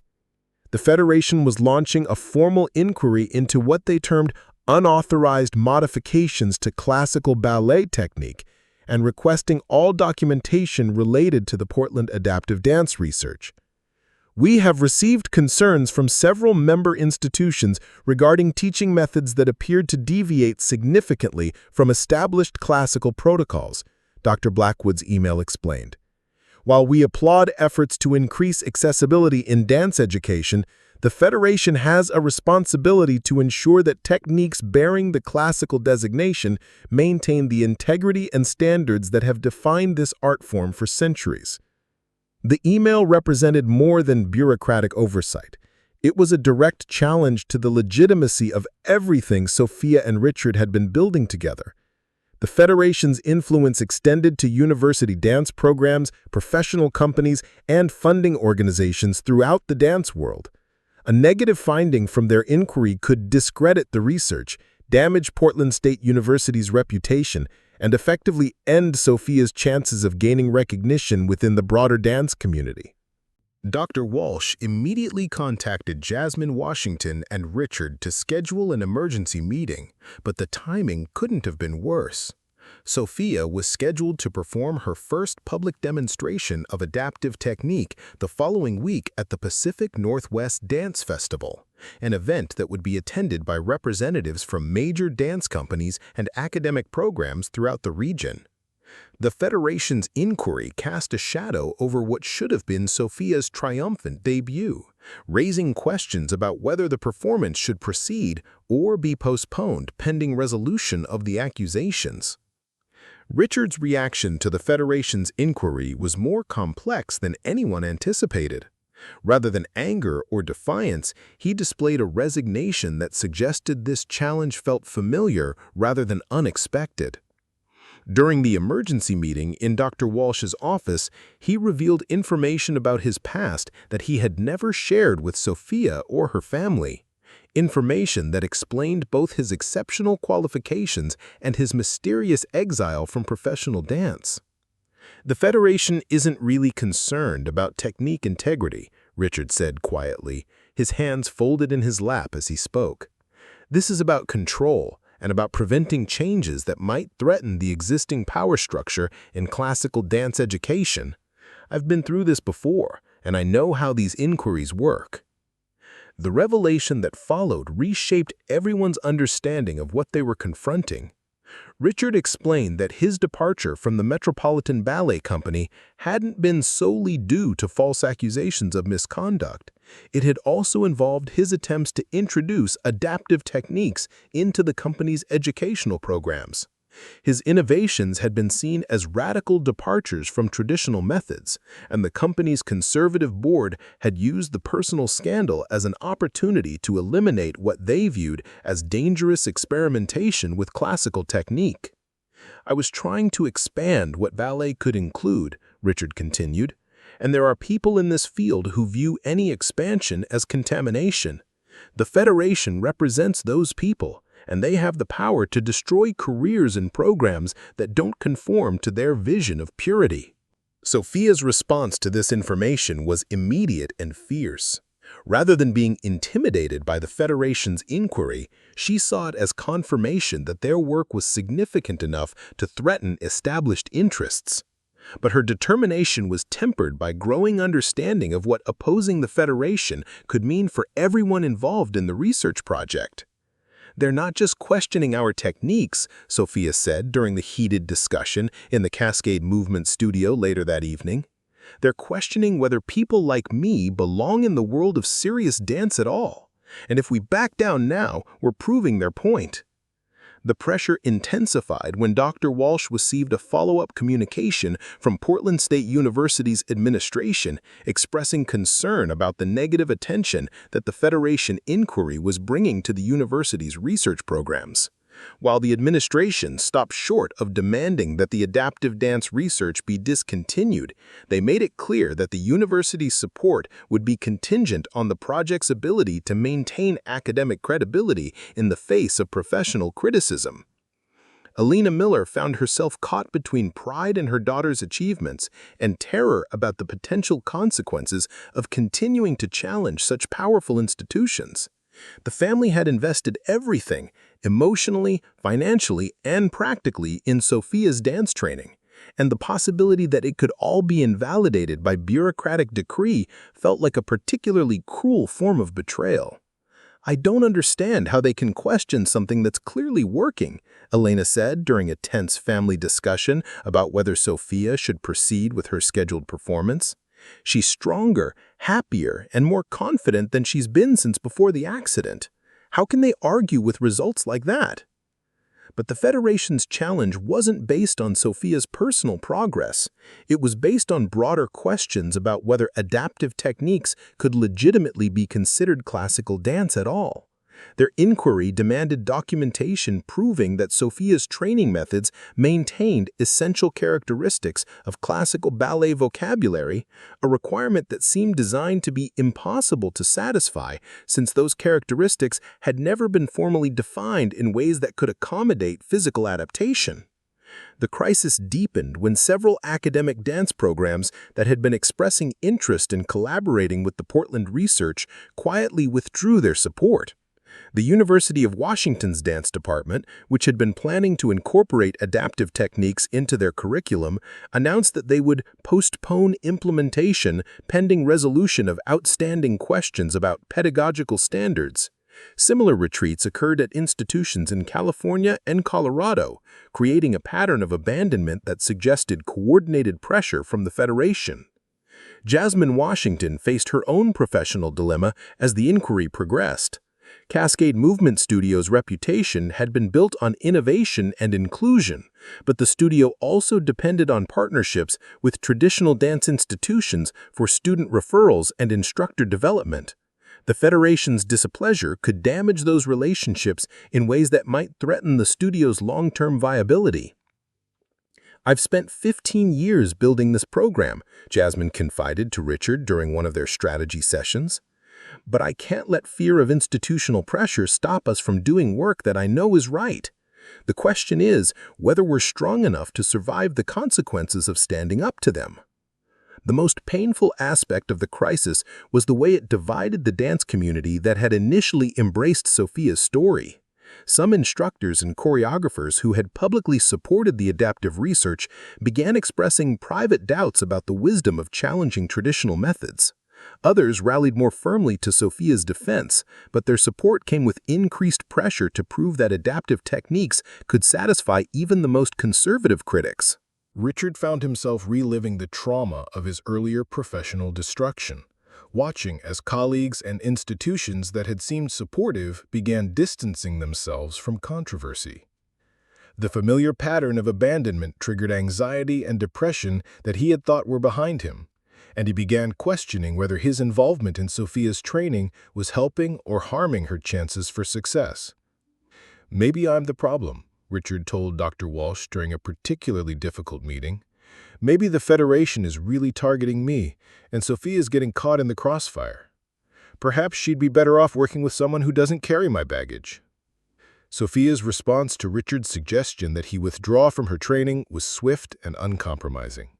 The Federation was launching a formal inquiry into what they termed unauthorized modifications to classical ballet technique and requesting all documentation related to the Portland adaptive dance research. We have received concerns from several member institutions regarding teaching methods that appeared to deviate significantly from established classical protocols, Dr. Blackwood's email explained. While we applaud efforts to increase accessibility in dance education, the Federation has a responsibility to ensure that techniques bearing the classical designation maintain the integrity and standards that have defined this art form for centuries. The email represented more than bureaucratic oversight. It was a direct challenge to the legitimacy of everything Sofia and Richard had been building together. The Federation's influence extended to university dance programs, professional companies, and funding organizations throughout the dance world. A negative finding from their inquiry could discredit the research, damage Portland State University's reputation, and effectively end Sofia's chances of gaining recognition within the broader dance community. Dr. Walsh immediately contacted Jasmine Washington and Richard to schedule an emergency meeting, but the timing couldn't have been worse. Sofia was scheduled to perform her first public demonstration of adaptive technique the following week at the Pacific Northwest Dance Festival, an event that would be attended by representatives from major dance companies and academic programs throughout the region. The Federation's inquiry cast a shadow over what should have been Sofia's triumphant debut, raising questions about whether the performance should proceed or be postponed pending resolution of the accusations. Richard's reaction to the Federation's inquiry was more complex than anyone anticipated. Rather than anger or defiance, he displayed a resignation that suggested this challenge felt familiar rather than unexpected. During the emergency meeting in Dr. Walsh's office, he revealed information about his past that he had never shared with Sofia or her family. Information that explained both his exceptional qualifications and his mysterious exile from professional dance. "The Federation isn't really concerned about technique integrity," Richard said quietly, his hands folded in his lap as he spoke. "This is about control and about preventing changes that might threaten the existing power structure in classical dance education. I've been through this before, and I know how these inquiries work." The revelation that followed reshaped everyone's understanding of what they were confronting. Richard explained that his departure from the Metropolitan Ballet Company hadn't been solely due to false accusations of misconduct. It had also involved his attempts to introduce adaptive techniques into the company's educational programs. His innovations had been seen as radical departures from traditional methods, and the company's conservative board had used the personal scandal as an opportunity to eliminate what they viewed as dangerous experimentation with classical technique. "I was trying to expand what ballet could include," Richard continued, "and there are people in this field who view any expansion as contamination. The Federation represents those people, and they have the power to destroy careers and programs that don't conform to their vision of purity." Sofia's response to this information was immediate and fierce. Rather than being intimidated by the Federation's inquiry, she saw it as confirmation that their work was significant enough to threaten established interests. But her determination was tempered by growing understanding of what opposing the Federation could mean for everyone involved in the research project. "They're not just questioning our techniques," Sofia said during the heated discussion in the Cascade Movement studio later that evening. "They're questioning whether people like me belong in the world of serious dance at all. And if we back down now, we're proving their point." The pressure intensified when Dr. Walsh received a follow-up communication from Portland State University's administration expressing concern about the negative attention that the Federation inquiry was bringing to the university's research programs. While the administration stopped short of demanding that the adaptive dance research be discontinued, they made it clear that the university's support would be contingent on the project's ability to maintain academic credibility in the face of professional criticism. Alina Miller found herself caught between pride in her daughter's achievements and terror about the potential consequences of continuing to challenge such powerful institutions. The family had invested everything, emotionally, financially, and practically, in Sofia's dance training, and the possibility that it could all be invalidated by bureaucratic decree felt like a particularly cruel form of betrayal. "I don't understand how they can question something that's clearly working," Elena said during a tense family discussion about whether Sofia should proceed with her scheduled performance. "She's stronger, happier, and more confident than she's been since before the accident. How can they argue with results like that?" But the Federation's challenge wasn't based on Sofia's personal progress. It was based on broader questions about whether adaptive techniques could legitimately be considered classical dance at all. Their inquiry demanded documentation proving that Sofia's training methods maintained essential characteristics of classical ballet vocabulary, a requirement that seemed designed to be impossible to satisfy since those characteristics had never been formally defined in ways that could accommodate physical adaptation. The crisis deepened when several academic dance programs that had been expressing interest in collaborating with the Portland research quietly withdrew their support. The University of Washington's dance department, which had been planning to incorporate adaptive techniques into their curriculum, announced that they would postpone implementation pending resolution of outstanding questions about pedagogical standards. Similar retreats occurred at institutions in California and Colorado, creating a pattern of abandonment that suggested coordinated pressure from the Federation. Jasmine Washington faced her own professional dilemma as the inquiry progressed. Cascade Movement Studio's reputation had been built on innovation and inclusion, but the studio also depended on partnerships with traditional dance institutions for student referrals and instructor development. The Federation's displeasure could damage those relationships in ways that might threaten the studio's long-term viability. "I've spent 15 years building this program," Jasmine confided to Richard during one of their strategy sessions. "But I can't let fear of institutional pressure stop us from doing work that I know is right. The question is whether we're strong enough to survive the consequences of standing up to them." The most painful aspect of the crisis was the way it divided the dance community that had initially embraced Sofia's story. Some instructors and choreographers who had publicly supported the adaptive research began expressing private doubts about the wisdom of challenging traditional methods. Others rallied more firmly to Sofia's defense, but their support came with increased pressure to prove that adaptive techniques could satisfy even the most conservative critics. Richard found himself reliving the trauma of his earlier professional destruction, watching as colleagues and institutions that had seemed supportive began distancing themselves from controversy. The familiar pattern of abandonment triggered anxiety and depression that he had thought were behind him, and he began questioning whether his involvement in Sofia's training was helping or harming her chances for success. "Maybe I'm the problem," Richard told Dr. Walsh during a particularly difficult meeting. "Maybe the Federation is really targeting me, and Sofia's getting caught in the crossfire. Perhaps she'd be better off working with someone who doesn't carry my baggage." Sofia's response to Richard's suggestion that he withdraw from her training was swift and uncompromising.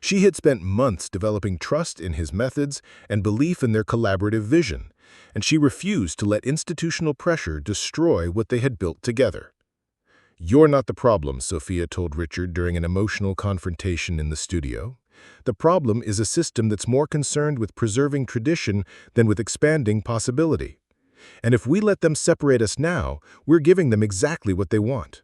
She had spent months developing trust in his methods and belief in their collaborative vision, and she refused to let institutional pressure destroy what they had built together. "You're not the problem," Sofia told Richard during an emotional confrontation in the studio. "The problem is a system that's more concerned with preserving tradition than with expanding possibility. And if we let them separate us now, we're giving them exactly what they want."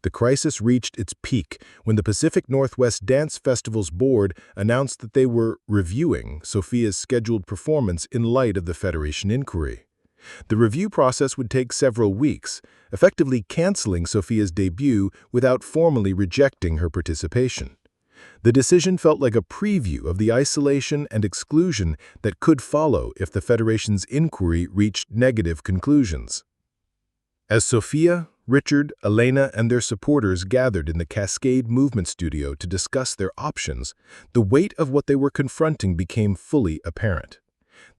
The crisis reached its peak when the Pacific Northwest Dance Festival's board announced that they were reviewing Sofia's scheduled performance in light of the Federation inquiry. The review process would take several weeks, effectively canceling Sofia's debut without formally rejecting her participation. The decision felt like a preview of the isolation and exclusion that could follow if the Federation's inquiry reached negative conclusions. As Sofia, Richard, Elena, and their supporters gathered in the Cascade Movement Studio to discuss their options, the weight of what they were confronting became fully apparent.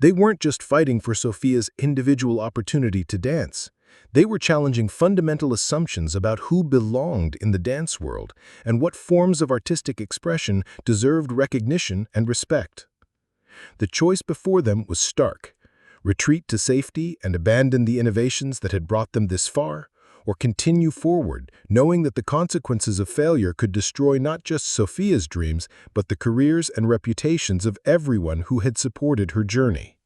They weren't just fighting for Sofia's individual opportunity to dance. They were challenging fundamental assumptions about who belonged in the dance world and what forms of artistic expression deserved recognition and respect. The choice before them was stark: retreat to safety and abandon the innovations that had brought them this far, or continue forward, knowing that the consequences of failure could destroy not just Sofia's dreams, but the careers and reputations of everyone who had supported her journey.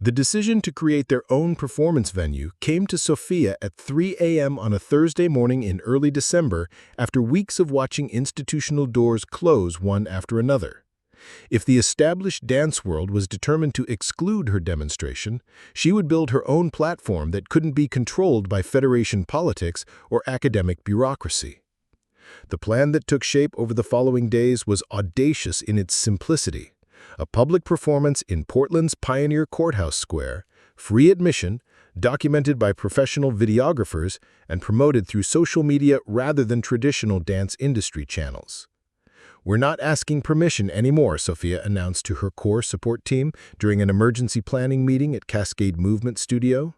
The decision to create their own performance venue came to Sofia at 3 a.m. on a Thursday morning in early December after weeks of watching institutional doors close one after another. If the established dance world was determined to exclude her demonstration, she would build her own platform that couldn't be controlled by Federation politics or academic bureaucracy. The plan that took shape over the following days was audacious in its simplicity: a public performance in Portland's Pioneer Courthouse Square, free admission, documented by professional videographers, and promoted through social media rather than traditional dance industry channels. "We're not asking permission anymore," Sofia announced to her core support team during an emergency planning meeting at Cascade Movement Studio.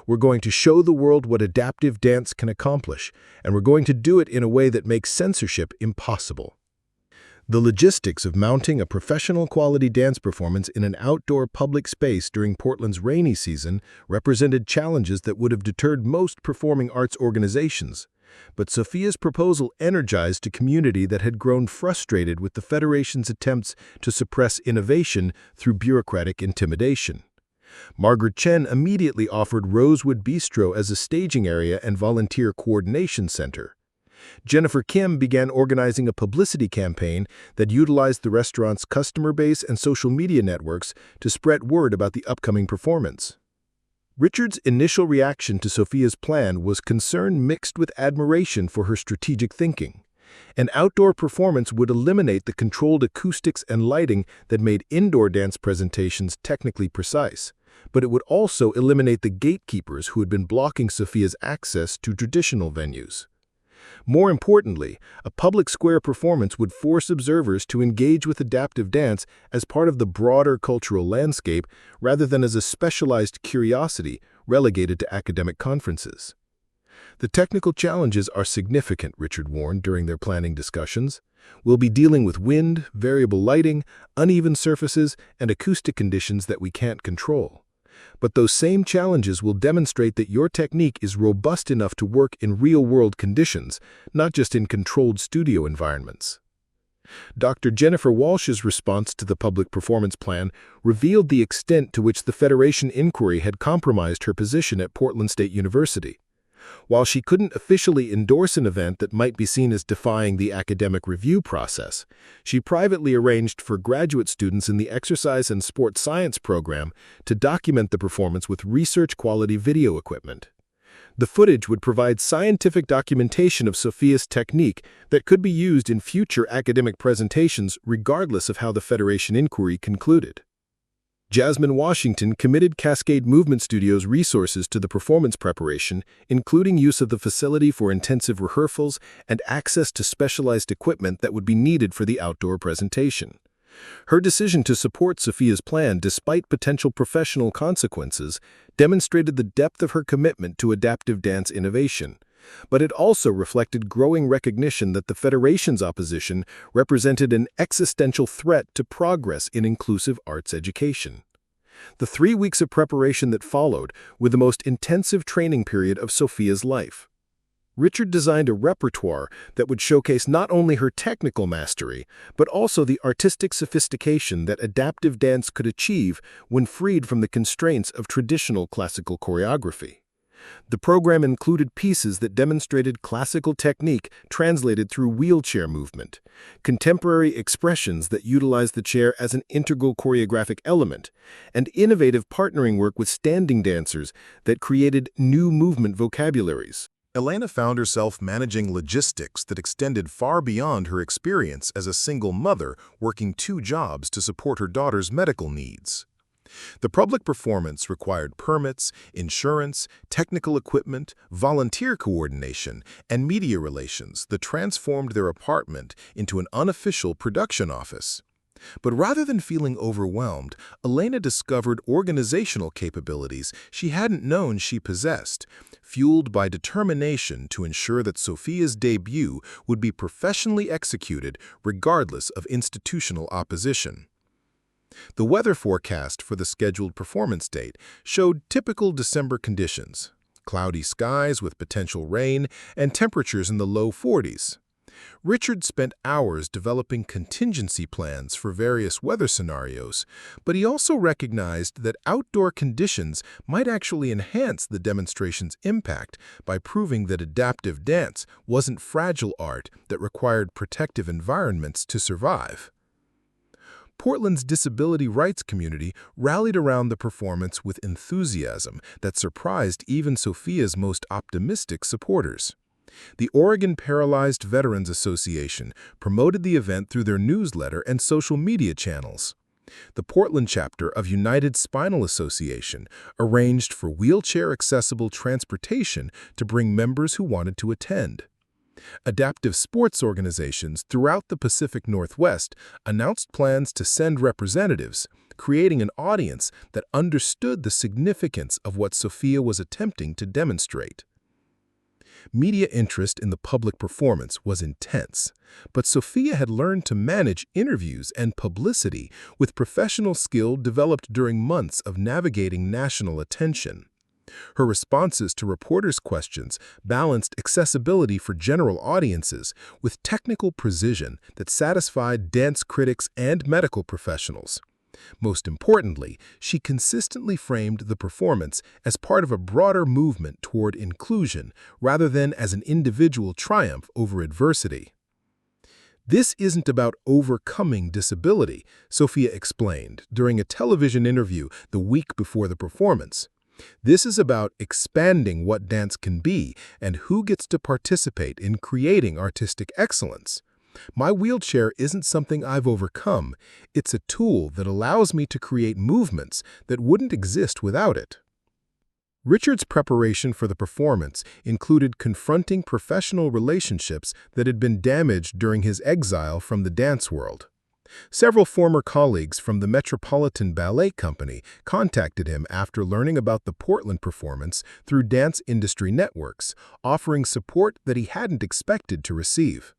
"We're going to show the world what adaptive dance can accomplish, and we're going to do it in a way that makes censorship impossible." The logistics of mounting a professional quality dance performance in an outdoor public space during Portland's rainy season represented challenges that would have deterred most performing arts organizations. But Sofia's proposal energized a community that had grown frustrated with the Federation's attempts to suppress innovation through bureaucratic intimidation. Margaret Chen immediately offered Rosewood Bistro as a staging area and volunteer coordination center. Jennifer Kim began organizing a publicity campaign that utilized the restaurant's customer base and social media networks to spread word about the upcoming performance. Richard's initial reaction to Sofia's plan was concern mixed with admiration for her strategic thinking. An outdoor performance would eliminate the controlled acoustics and lighting that made indoor dance presentations technically precise, but it would also eliminate the gatekeepers who had been blocking Sofia's access to traditional venues. More importantly, a public square performance would force observers to engage with adaptive dance as part of the broader cultural landscape rather than as a specialized curiosity relegated to academic conferences. "The technical challenges are significant," Richard warned during their planning discussions. "We'll be dealing with wind, variable lighting, uneven surfaces, and acoustic conditions that we can't control. But those same challenges will demonstrate that your technique is robust enough to work in real-world conditions, not just in controlled studio environments." Dr. Jennifer Walsh's response to the public performance plan revealed the extent to which the Federation inquiry had compromised her position at Portland State University. While she couldn't officially endorse an event that might be seen as defying the academic review process, she privately arranged for graduate students in the Exercise and Sport Science program to document the performance with research-quality video equipment. The footage would provide scientific documentation of Sofia's technique that could be used in future academic presentations regardless of how the Federation inquiry concluded. Jasmine Washington committed Cascade Movement Studio's resources to the performance preparation, including use of the facility for intensive rehearsals and access to specialized equipment that would be needed for the outdoor presentation. Her decision to support Sofia's plan despite potential professional consequences demonstrated the depth of her commitment to adaptive dance innovation. But it also reflected growing recognition that the Federation's opposition represented an existential threat to progress in inclusive arts education. The 3 weeks of preparation that followed were the most intensive training period of Sofia's life. Richard designed a repertoire that would showcase not only her technical mastery, but also the artistic sophistication that adaptive dance could achieve when freed from the constraints of traditional classical choreography. The program included pieces that demonstrated classical technique translated through wheelchair movement, contemporary expressions that utilized the chair as an integral choreographic element, and innovative partnering work with standing dancers that created new movement vocabularies. Elena found herself managing logistics that extended far beyond her experience as a single mother working 2 jobs to support her daughter's medical needs. The public performance required permits, insurance, technical equipment, volunteer coordination, and media relations that transformed their apartment into an unofficial production office. But rather than feeling overwhelmed, Elena discovered organizational capabilities she hadn't known she possessed, fueled by determination to ensure that Sofia's debut would be professionally executed regardless of institutional opposition. The weather forecast for the scheduled performance date showed typical December conditions: cloudy skies with potential rain and temperatures in the low 40s. Richard spent hours developing contingency plans for various weather scenarios, but he also recognized that outdoor conditions might actually enhance the demonstration's impact by proving that adaptive dance wasn't fragile art that required protective environments to survive. Portland's disability rights community rallied around the performance with enthusiasm that surprised even Sofia's most optimistic supporters. The Oregon Paralyzed Veterans Association promoted the event through their newsletter and social media channels. The Portland chapter of United Spinal Association arranged for wheelchair-accessible transportation to bring members who wanted to attend. Adaptive sports organizations throughout the Pacific Northwest announced plans to send representatives, creating an audience that understood the significance of what Sofia was attempting to demonstrate. Media interest in the public performance was intense, but Sofia had learned to manage interviews and publicity with professional skill developed during months of navigating national attention. Her responses to reporters' questions balanced accessibility for general audiences with technical precision that satisfied dance critics and medical professionals. Most importantly, she consistently framed the performance as part of a broader movement toward inclusion rather than as an individual triumph over adversity. "This isn't about overcoming disability," Sofia explained during a television interview the week before the performance. "This is about expanding what dance can be and who gets to participate in creating artistic excellence. My wheelchair isn't something I've overcome. It's a tool that allows me to create movements that wouldn't exist without it." Richard's preparation for the performance included confronting professional relationships that had been damaged during his exile from the dance world. Several former colleagues from the Metropolitan Ballet Company contacted him after learning about the Portland performance through dance industry networks, offering support that he hadn't expected to receive.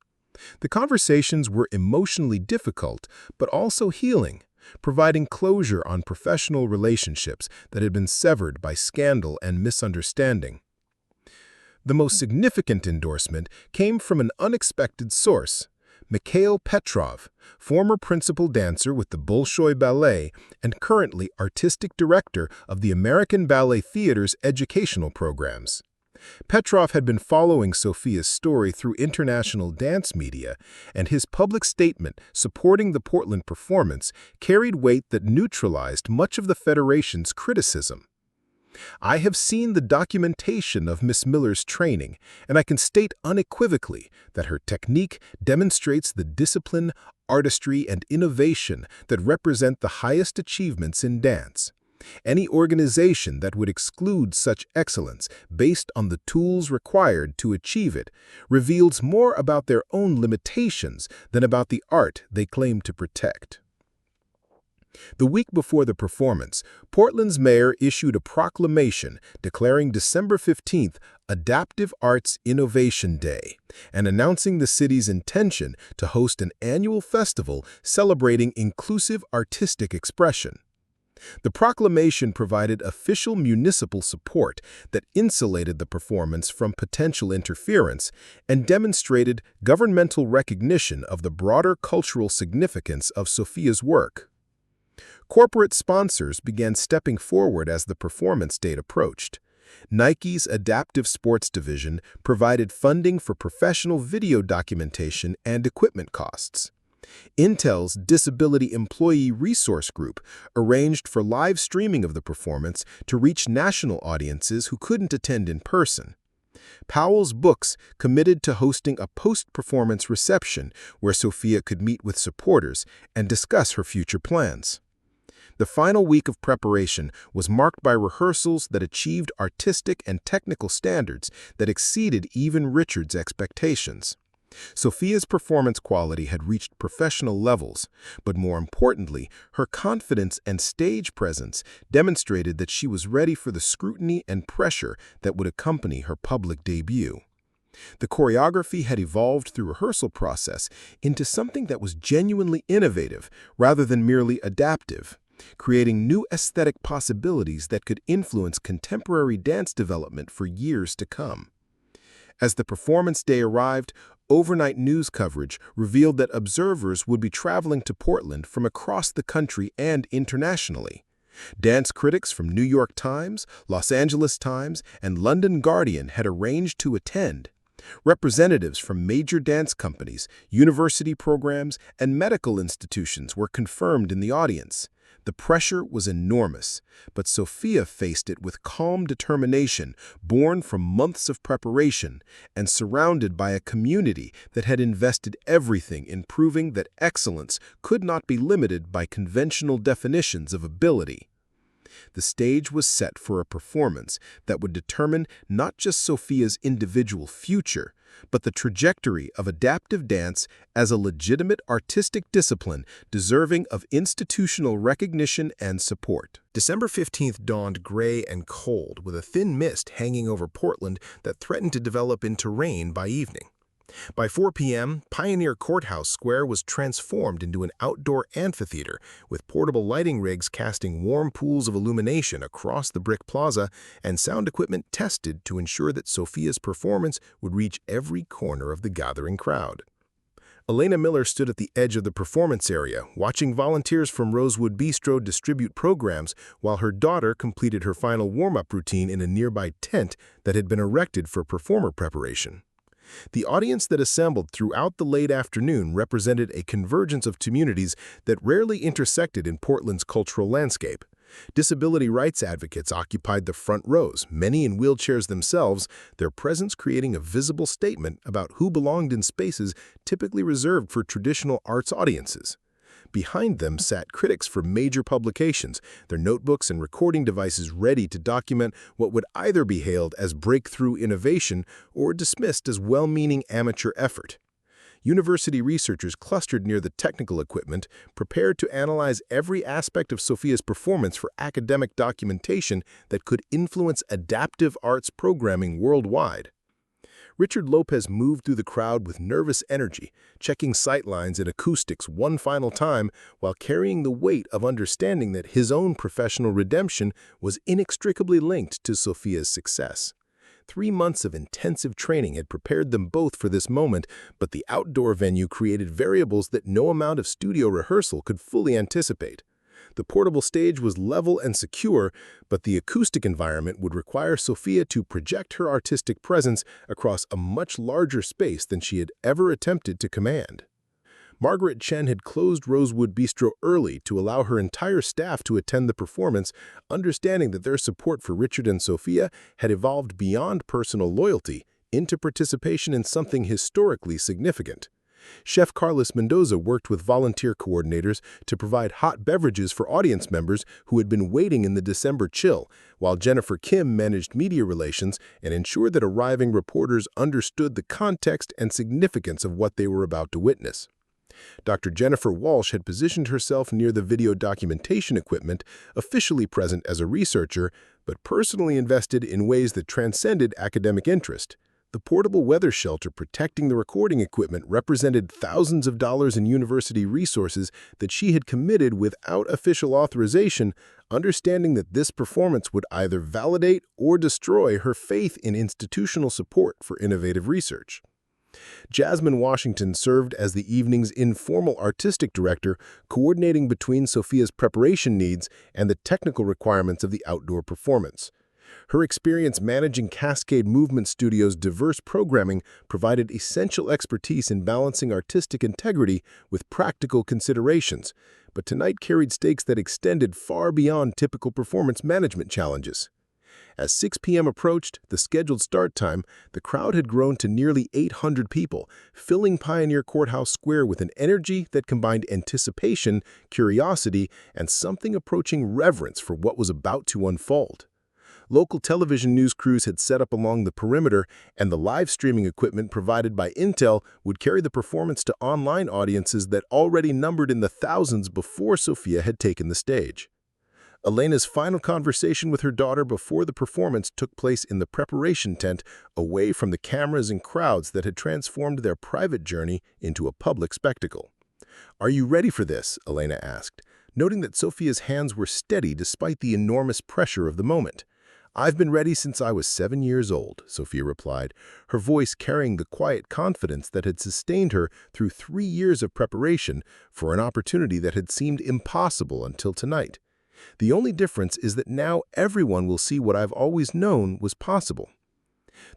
The conversations were emotionally difficult, but also healing, providing closure on professional relationships that had been severed by scandal and misunderstanding. The most significant endorsement came from an unexpected source: Mikhail Petrov, former principal dancer with the Bolshoi Ballet and currently artistic director of the American Ballet Theater's educational programs. Petrov had been following Sofia's story through international dance media, and his public statement supporting the Portland performance carried weight that neutralized much of the Federation's criticism. "I have seen the documentation of Miss Miller's training, and I can state unequivocally that her technique demonstrates the discipline, artistry, and innovation that represent the highest achievements in dance. Any organization that would exclude such excellence based on the tools required to achieve it reveals more about their own limitations than about the art they claim to protect." The week before the performance, Portland's mayor issued a proclamation declaring December 15th Adaptive Arts Innovation Day and announcing the city's intention to host an annual festival celebrating inclusive artistic expression. The proclamation provided official municipal support that insulated the performance from potential interference and demonstrated governmental recognition of the broader cultural significance of Sofia's work. Corporate sponsors began stepping forward as the performance date approached. Nike's Adaptive Sports Division provided funding for professional video documentation and equipment costs. Intel's Disability Employee Resource Group arranged for live streaming of the performance to reach national audiences who couldn't attend in person. Powell's Books committed to hosting a post-performance reception where Sofia could meet with supporters and discuss her future plans. The final week of preparation was marked by rehearsals that achieved artistic and technical standards that exceeded even Richard's expectations. Sofia's performance quality had reached professional levels, but more importantly, her confidence and stage presence demonstrated that she was ready for the scrutiny and pressure that would accompany her public debut. The choreography had evolved through rehearsal process into something that was genuinely innovative rather than merely adaptive, creating new aesthetic possibilities that could influence contemporary dance development for years to come. As the performance day arrived, overnight news coverage revealed that observers would be traveling to Portland from across the country and internationally. Dance critics from New York Times, Los Angeles Times, and London Guardian had arranged to attend. Representatives from major dance companies, university programs, and medical institutions were confirmed in the audience. The pressure was enormous, but Sofia faced it with calm determination, born from months of preparation, and surrounded by a community that had invested everything in proving that excellence could not be limited by conventional definitions of ability. The stage was set for a performance that would determine not just Sofia's individual future, but the trajectory of adaptive dance as a legitimate artistic discipline deserving of institutional recognition and support. December 15th dawned gray and cold, with a thin mist hanging over Portland that threatened to develop into rain by evening. By 4 p.m., Pioneer Courthouse Square was transformed into an outdoor amphitheater, with portable lighting rigs casting warm pools of illumination across the brick plaza and sound equipment tested to ensure that Sofia's performance would reach every corner of the gathering crowd. Elena Miller stood at the edge of the performance area, watching volunteers from Rosewood Bistro distribute programs while her daughter completed her final warm-up routine in a nearby tent that had been erected for performer preparation. The audience that assembled throughout the late afternoon represented a convergence of communities that rarely intersected in Portland's cultural landscape. Disability rights advocates occupied the front rows, many in wheelchairs themselves, their presence creating a visible statement about who belonged in spaces typically reserved for traditional arts audiences. Behind them sat critics from major publications, their notebooks and recording devices ready to document what would either be hailed as breakthrough innovation or dismissed as well-meaning amateur effort. University researchers clustered near the technical equipment, prepared to analyze every aspect of Sofia's performance for academic documentation that could influence adaptive arts programming worldwide. Richard Lopez moved through the crowd with nervous energy, checking sightlines and acoustics one final time while carrying the weight of understanding that his own professional redemption was inextricably linked to Sofia's success. 3 months of intensive training had prepared them both for this moment, but the outdoor venue created variables that no amount of studio rehearsal could fully anticipate. The portable stage was level and secure, but the acoustic environment would require Sofia to project her artistic presence across a much larger space than she had ever attempted to command. Margaret Chen had closed Rosewood Bistro early to allow her entire staff to attend the performance, understanding that their support for Richard and Sofia had evolved beyond personal loyalty into participation in something historically significant. Chef Carlos Mendoza worked with volunteer coordinators to provide hot beverages for audience members who had been waiting in the December chill, while Jennifer Kim managed media relations and ensured that arriving reporters understood the context and significance of what they were about to witness. Dr. Jennifer Walsh had positioned herself near the video documentation equipment, officially present as a researcher, but personally invested in ways that transcended academic interest. The portable weather shelter protecting the recording equipment represented thousands of dollars in university resources that she had committed without official authorization, understanding that this performance would either validate or destroy her faith in institutional support for innovative research. Jasmine Washington served as the evening's informal artistic director, coordinating between Sofia's preparation needs and the technical requirements of the outdoor performance. Her experience managing Cascade Movement Studio's diverse programming provided essential expertise in balancing artistic integrity with practical considerations, but tonight carried stakes that extended far beyond typical performance management challenges. As 6 p.m. approached, the scheduled start time, the crowd had grown to nearly 800 people, filling Pioneer Courthouse Square with an energy that combined anticipation, curiosity, and something approaching reverence for what was about to unfold. Local television news crews had set up along the perimeter, and the live streaming equipment provided by Intel would carry the performance to online audiences that already numbered in the thousands before Sofia had taken the stage. Elena's final conversation with her daughter before the performance took place in the preparation tent, away from the cameras and crowds that had transformed their private journey into a public spectacle. "Are you ready for this?" Elena asked, noting that Sofia's hands were steady despite the enormous pressure of the moment. "I've been ready since I was 7 years old," Sofia replied, her voice carrying the quiet confidence that had sustained her through 3 years of preparation for an opportunity that had seemed impossible until tonight. "The only difference is that now everyone will see what I've always known was possible."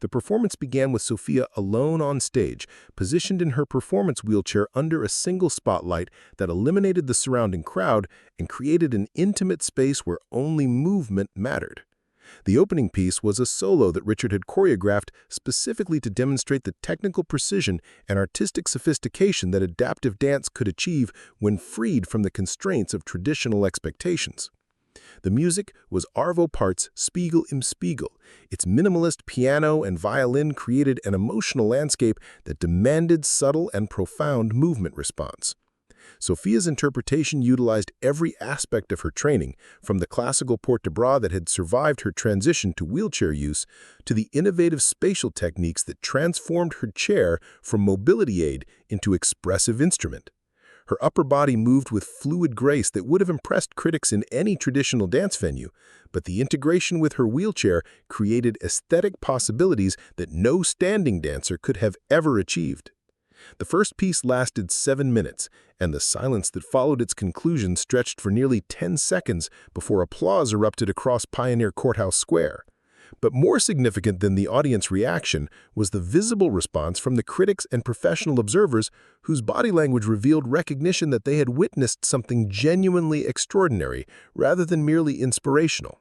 The performance began with Sofia alone on stage, positioned in her performance wheelchair under a single spotlight that eliminated the surrounding crowd and created an intimate space where only movement mattered. The opening piece was a solo that Richard had choreographed specifically to demonstrate the technical precision and artistic sophistication that adaptive dance could achieve when freed from the constraints of traditional expectations. The music was Arvo Pärt's Spiegel im Spiegel. Its minimalist piano and violin created an emotional landscape that demanded subtle and profound movement response. Sofia's interpretation utilized every aspect of her training, from the classical port de bras that had survived her transition to wheelchair use, to the innovative spatial techniques that transformed her chair from mobility aid into expressive instrument. Her upper body moved with fluid grace that would have impressed critics in any traditional dance venue, but the integration with her wheelchair created aesthetic possibilities that no standing dancer could have ever achieved. The first piece lasted 7 minutes, and the silence that followed its conclusion stretched for nearly 10 seconds before applause erupted across Pioneer Courthouse Square. But more significant than the audience reaction was the visible response from the critics and professional observers whose body language revealed recognition that they had witnessed something genuinely extraordinary rather than merely inspirational.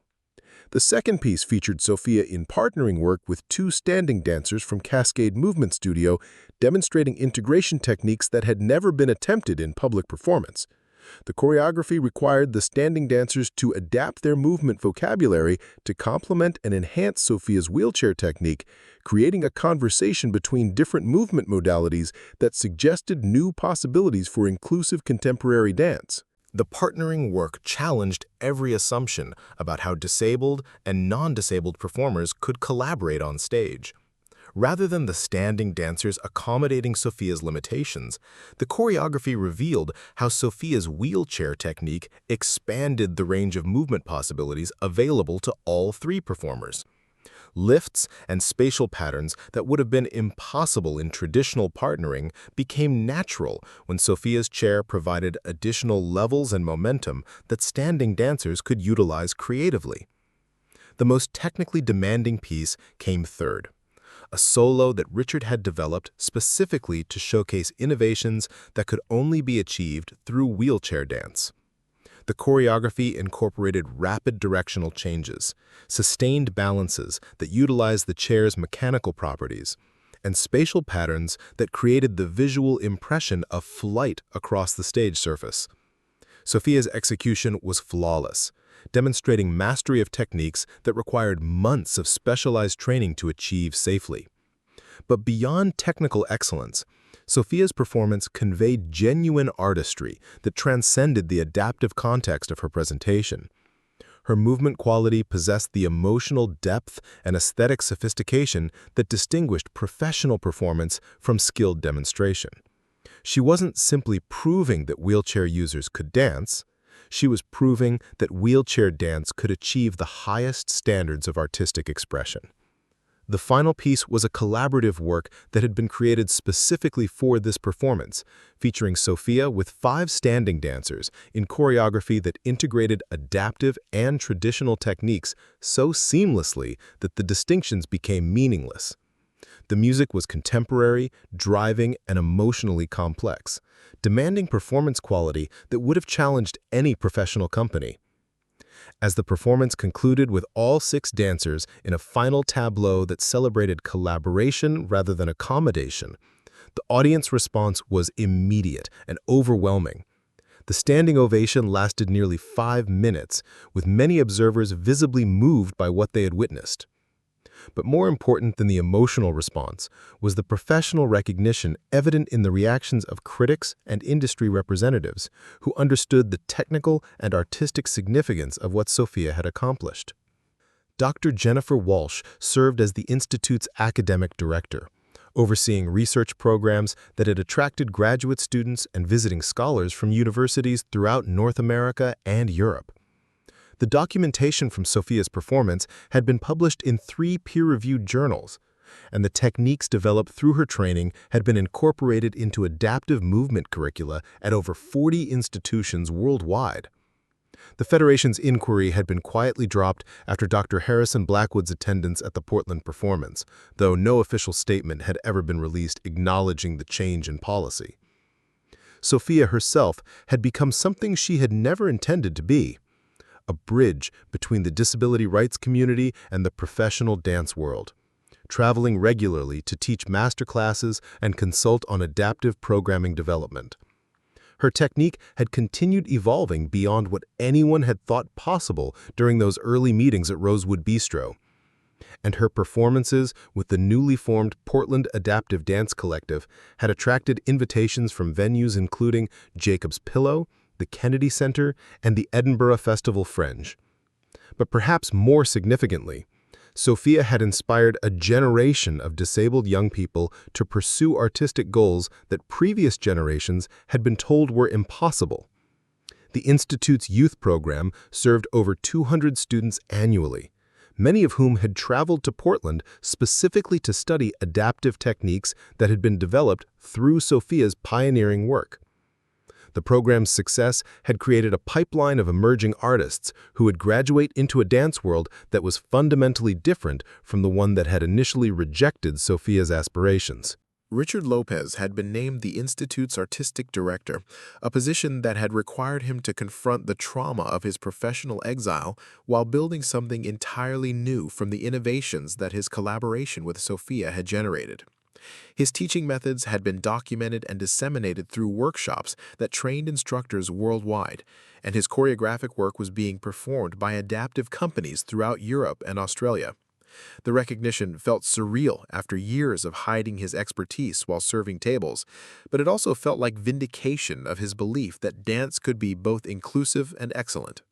The second piece featured Sofia in partnering work with 2 standing dancers from Cascade Movement Studio, demonstrating integration techniques that had never been attempted in public performance. The choreography required the standing dancers to adapt their movement vocabulary to complement and enhance Sofia's wheelchair technique, creating a conversation between different movement modalities that suggested new possibilities for inclusive contemporary dance. The partnering work challenged every assumption about how disabled and non-disabled performers could collaborate on stage. Rather than the standing dancers accommodating Sofia's limitations, the choreography revealed how Sofia's wheelchair technique expanded the range of movement possibilities available to all 3 performers. Lifts and spatial patterns that would have been impossible in traditional partnering became natural when Sofia's chair provided additional levels and momentum that standing dancers could utilize creatively. The most technically demanding piece came third, a solo that Richard had developed specifically to showcase innovations that could only be achieved through wheelchair dance. The choreography incorporated rapid directional changes, sustained balances that utilized the chair's mechanical properties, and spatial patterns that created the visual impression of flight across the stage surface. Sofia's execution was flawless, demonstrating mastery of techniques that required months of specialized training to achieve safely. But beyond technical excellence, Sofia's performance conveyed genuine artistry that transcended the adaptive context of her presentation. Her movement quality possessed the emotional depth and aesthetic sophistication that distinguished professional performance from skilled demonstration. She wasn't simply proving that wheelchair users could dance, she was proving that wheelchair dance could achieve the highest standards of artistic expression. The final piece was a collaborative work that had been created specifically for this performance, featuring Sofia with 5 standing dancers in choreography that integrated adaptive and traditional techniques so seamlessly that the distinctions became meaningless. The music was contemporary, driving, and emotionally complex, demanding performance quality that would have challenged any professional company. As the performance concluded with all 6 dancers in a final tableau that celebrated collaboration rather than accommodation, the audience response was immediate and overwhelming. The standing ovation lasted nearly 5 minutes, with many observers visibly moved by what they had witnessed. But more important than the emotional response was the professional recognition evident in the reactions of critics and industry representatives who understood the technical and artistic significance of what Sofia had accomplished. Dr. Jennifer Walsh served as the Institute's academic director, overseeing research programs that had attracted graduate students and visiting scholars from universities throughout North America and Europe. The documentation from Sofia's performance had been published in 3 peer-reviewed journals, and the techniques developed through her training had been incorporated into adaptive movement curricula at over 40 institutions worldwide. The Federation's inquiry had been quietly dropped after Dr. Harrison Blackwood's attendance at the Portland performance, though no official statement had ever been released acknowledging the change in policy. Sofia herself had become something she had never intended to be: a bridge between the disability rights community and the professional dance world, traveling regularly to teach masterclasses and consult on adaptive programming development. Her technique had continued evolving beyond what anyone had thought possible during those early meetings at Rosewood Bistro, and her performances with the newly formed Portland Adaptive Dance Collective had attracted invitations from venues including Jacob's Pillow, the Kennedy Center, and the Edinburgh Festival Fringe. But perhaps more significantly, Sofia had inspired a generation of disabled young people to pursue artistic goals that previous generations had been told were impossible. The Institute's youth program served over 200 students annually, many of whom had traveled to Portland specifically to study adaptive techniques that had been developed through Sofia's pioneering work. The program's success had created a pipeline of emerging artists who would graduate into a dance world that was fundamentally different from the one that had initially rejected Sofia's aspirations. Richard Lopez had been named the Institute's artistic director, a position that had required him to confront the trauma of his professional exile while building something entirely new from the innovations that his collaboration with Sofia had generated. His teaching methods had been documented and disseminated through workshops that trained instructors worldwide, and his choreographic work was being performed by adaptive companies throughout Europe and Australia. The recognition felt surreal after years of hiding his expertise while serving tables, but it also felt like vindication of his belief that dance could be both inclusive and excellent.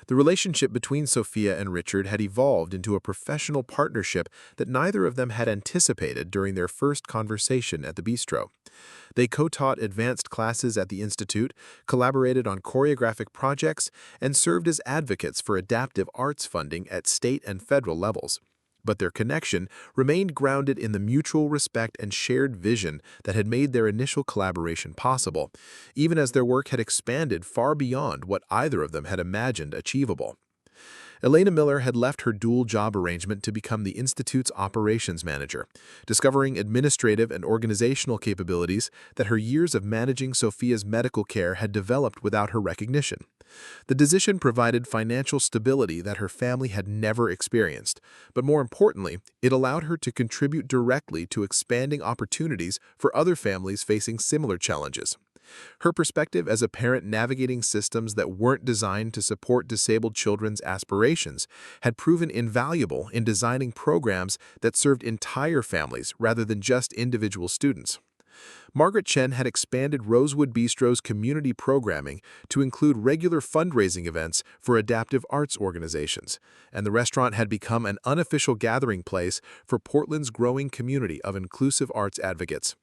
The relationship between Sofia and Richard had evolved into a professional partnership that neither of them had anticipated during their first conversation at the bistro. They co-taught advanced classes at the Institute, collaborated on choreographic projects, and served as advocates for adaptive arts funding at state and federal levels. But their connection remained grounded in the mutual respect and shared vision that had made their initial collaboration possible, even as their work had expanded far beyond what either of them had imagined achievable. Elena Miller had left her dual job arrangement to become the Institute's operations manager, discovering administrative and organizational capabilities that her years of managing Sofia's medical care had developed without her recognition. The decision provided financial stability that her family had never experienced, but more importantly, it allowed her to contribute directly to expanding opportunities for other families facing similar challenges. Her perspective as a parent navigating systems that weren't designed to support disabled children's aspirations had proven invaluable in designing programs that served entire families rather than just individual students. Margaret Chen had expanded Rosewood Bistro's community programming to include regular fundraising events for adaptive arts organizations, and the restaurant had become an unofficial gathering place for Portland's growing community of inclusive arts advocates.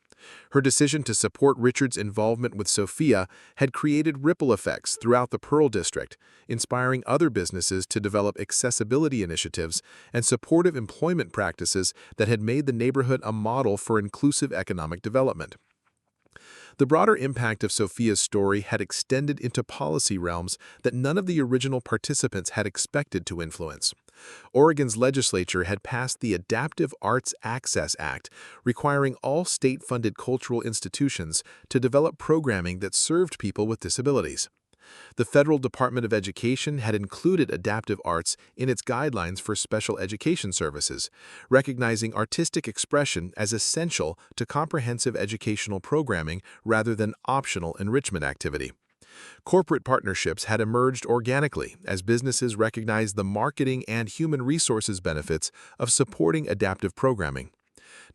Her decision to support Richard's involvement with Sofia had created ripple effects throughout the Pearl District, inspiring other businesses to develop accessibility initiatives and supportive employment practices that had made the neighborhood a model for inclusive economic development. The broader impact of Sofia's story had extended into policy realms that none of the original participants had expected to influence. Oregon's legislature had passed the Adaptive Arts Access Act, requiring all state-funded cultural institutions to develop programming that served people with disabilities. The Federal Department of Education had included adaptive arts in its guidelines for special education services, recognizing artistic expression as essential to comprehensive educational programming rather than optional enrichment activity. Corporate partnerships had emerged organically as businesses recognized the marketing and human resources benefits of supporting adaptive programming.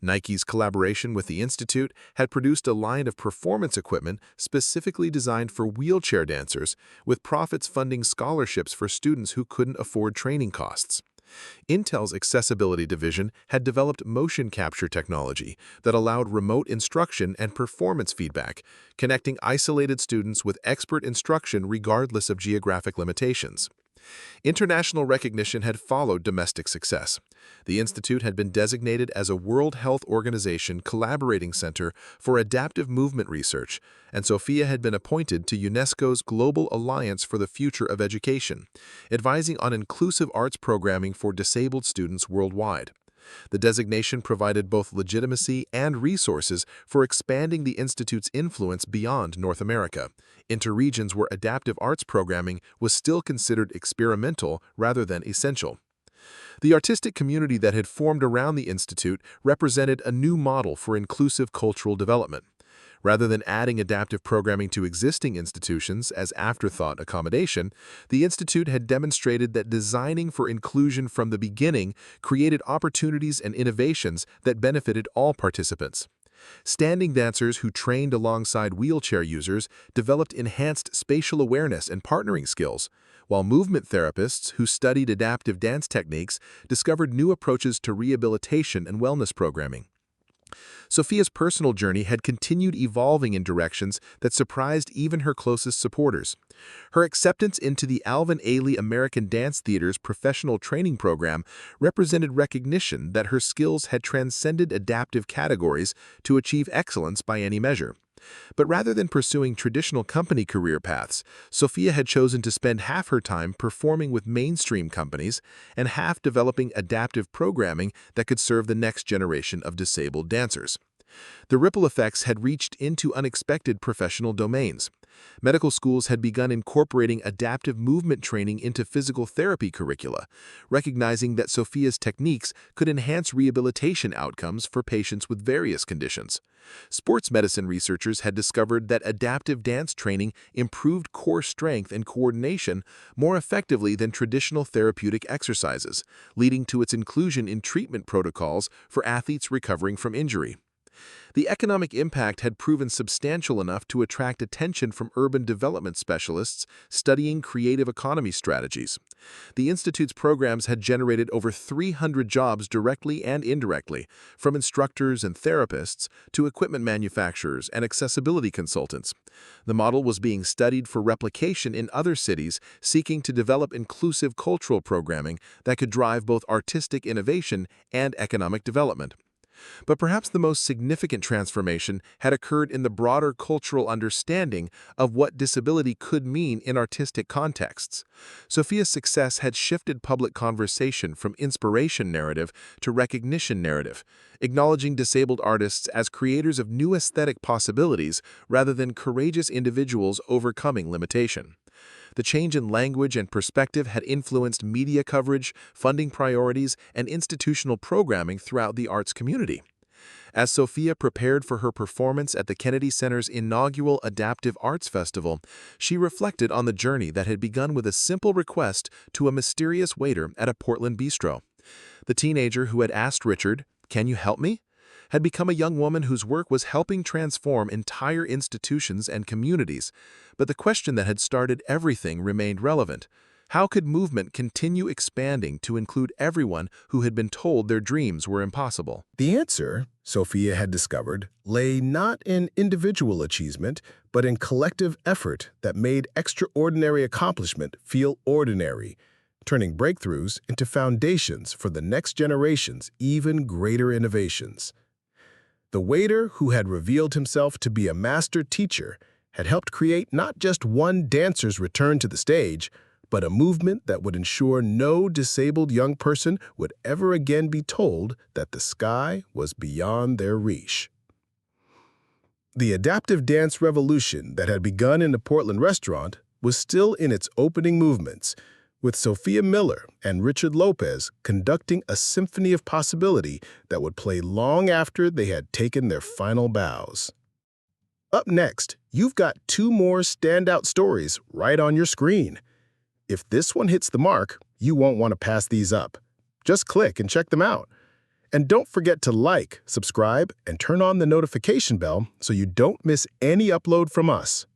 Nike's collaboration with the Institute had produced a line of performance equipment specifically designed for wheelchair dancers, with profits funding scholarships for students who couldn't afford training costs. Intel's accessibility division had developed motion capture technology that allowed remote instruction and performance feedback, connecting isolated students with expert instruction regardless of geographic limitations. International recognition had followed domestic success. The Institute had been designated as a World Health Organization collaborating center for adaptive movement research, and Sofia had been appointed to UNESCO's Global Alliance for the Future of Education, advising on inclusive arts programming for disabled students worldwide. The designation provided both legitimacy and resources for expanding the Institute's influence beyond North America, into regions where adaptive arts programming was still considered experimental rather than essential. The artistic community that had formed around the Institute represented a new model for inclusive cultural development. Rather than adding adaptive programming to existing institutions as afterthought accommodation, the Institute had demonstrated that designing for inclusion from the beginning created opportunities and innovations that benefited all participants. Standing dancers who trained alongside wheelchair users developed enhanced spatial awareness and partnering skills, while movement therapists who studied adaptive dance techniques discovered new approaches to rehabilitation and wellness programming. Sofia's personal journey had continued evolving in directions that surprised even her closest supporters. Her acceptance into the Alvin Ailey American Dance Theater's professional training program represented recognition that her skills had transcended adaptive categories to achieve excellence by any measure. But rather than pursuing traditional company career paths, Sofia had chosen to spend half her time performing with mainstream companies and half developing adaptive programming that could serve the next generation of disabled dancers. The ripple effects had reached into unexpected professional domains. Medical schools had begun incorporating adaptive movement training into physical therapy curricula, recognizing that Sofia's techniques could enhance rehabilitation outcomes for patients with various conditions. Sports medicine researchers had discovered that adaptive dance training improved core strength and coordination more effectively than traditional therapeutic exercises, leading to its inclusion in treatment protocols for athletes recovering from injury. The economic impact had proven substantial enough to attract attention from urban development specialists studying creative economy strategies. The Institute's programs had generated over 300 jobs directly and indirectly, from instructors and therapists to equipment manufacturers and accessibility consultants. The model was being studied for replication in other cities seeking to develop inclusive cultural programming that could drive both artistic innovation and economic development. But perhaps the most significant transformation had occurred in the broader cultural understanding of what disability could mean in artistic contexts. Sofia's success had shifted public conversation from inspiration narrative to recognition narrative, acknowledging disabled artists as creators of new aesthetic possibilities rather than courageous individuals overcoming limitation. The change in language and perspective had influenced media coverage, funding priorities, and institutional programming throughout the arts community. As Sofia prepared for her performance at the Kennedy Center's inaugural Adaptive Arts Festival, she reflected on the journey that had begun with a simple request to a mysterious waiter at a Portland bistro. The teenager who had asked Richard, "Can you help me?" had become a young woman whose work was helping transform entire institutions and communities. But the question that had started everything remained relevant. How could movement continue expanding to include everyone who had been told their dreams were impossible? The answer, Sofia had discovered, lay not in individual achievement, but in collective effort that made extraordinary accomplishment feel ordinary, turning breakthroughs into foundations for the next generation's even greater innovations. The waiter who had revealed himself to be a master teacher had helped create not just one dancer's return to the stage, but a movement that would ensure no disabled young person would ever again be told that the sky was beyond their reach. The adaptive dance revolution that had begun in the Portland restaurant was still in its opening movements, with Sofia Miller and Richard Lopez conducting a symphony of possibility that would play long after they had taken their final bows. Up next, you've got two more standout stories right on your screen. If this one hits the mark, you won't want to pass these up. Just click and check them out. And don't forget to like, subscribe, and turn on the notification bell so you don't miss any upload from us.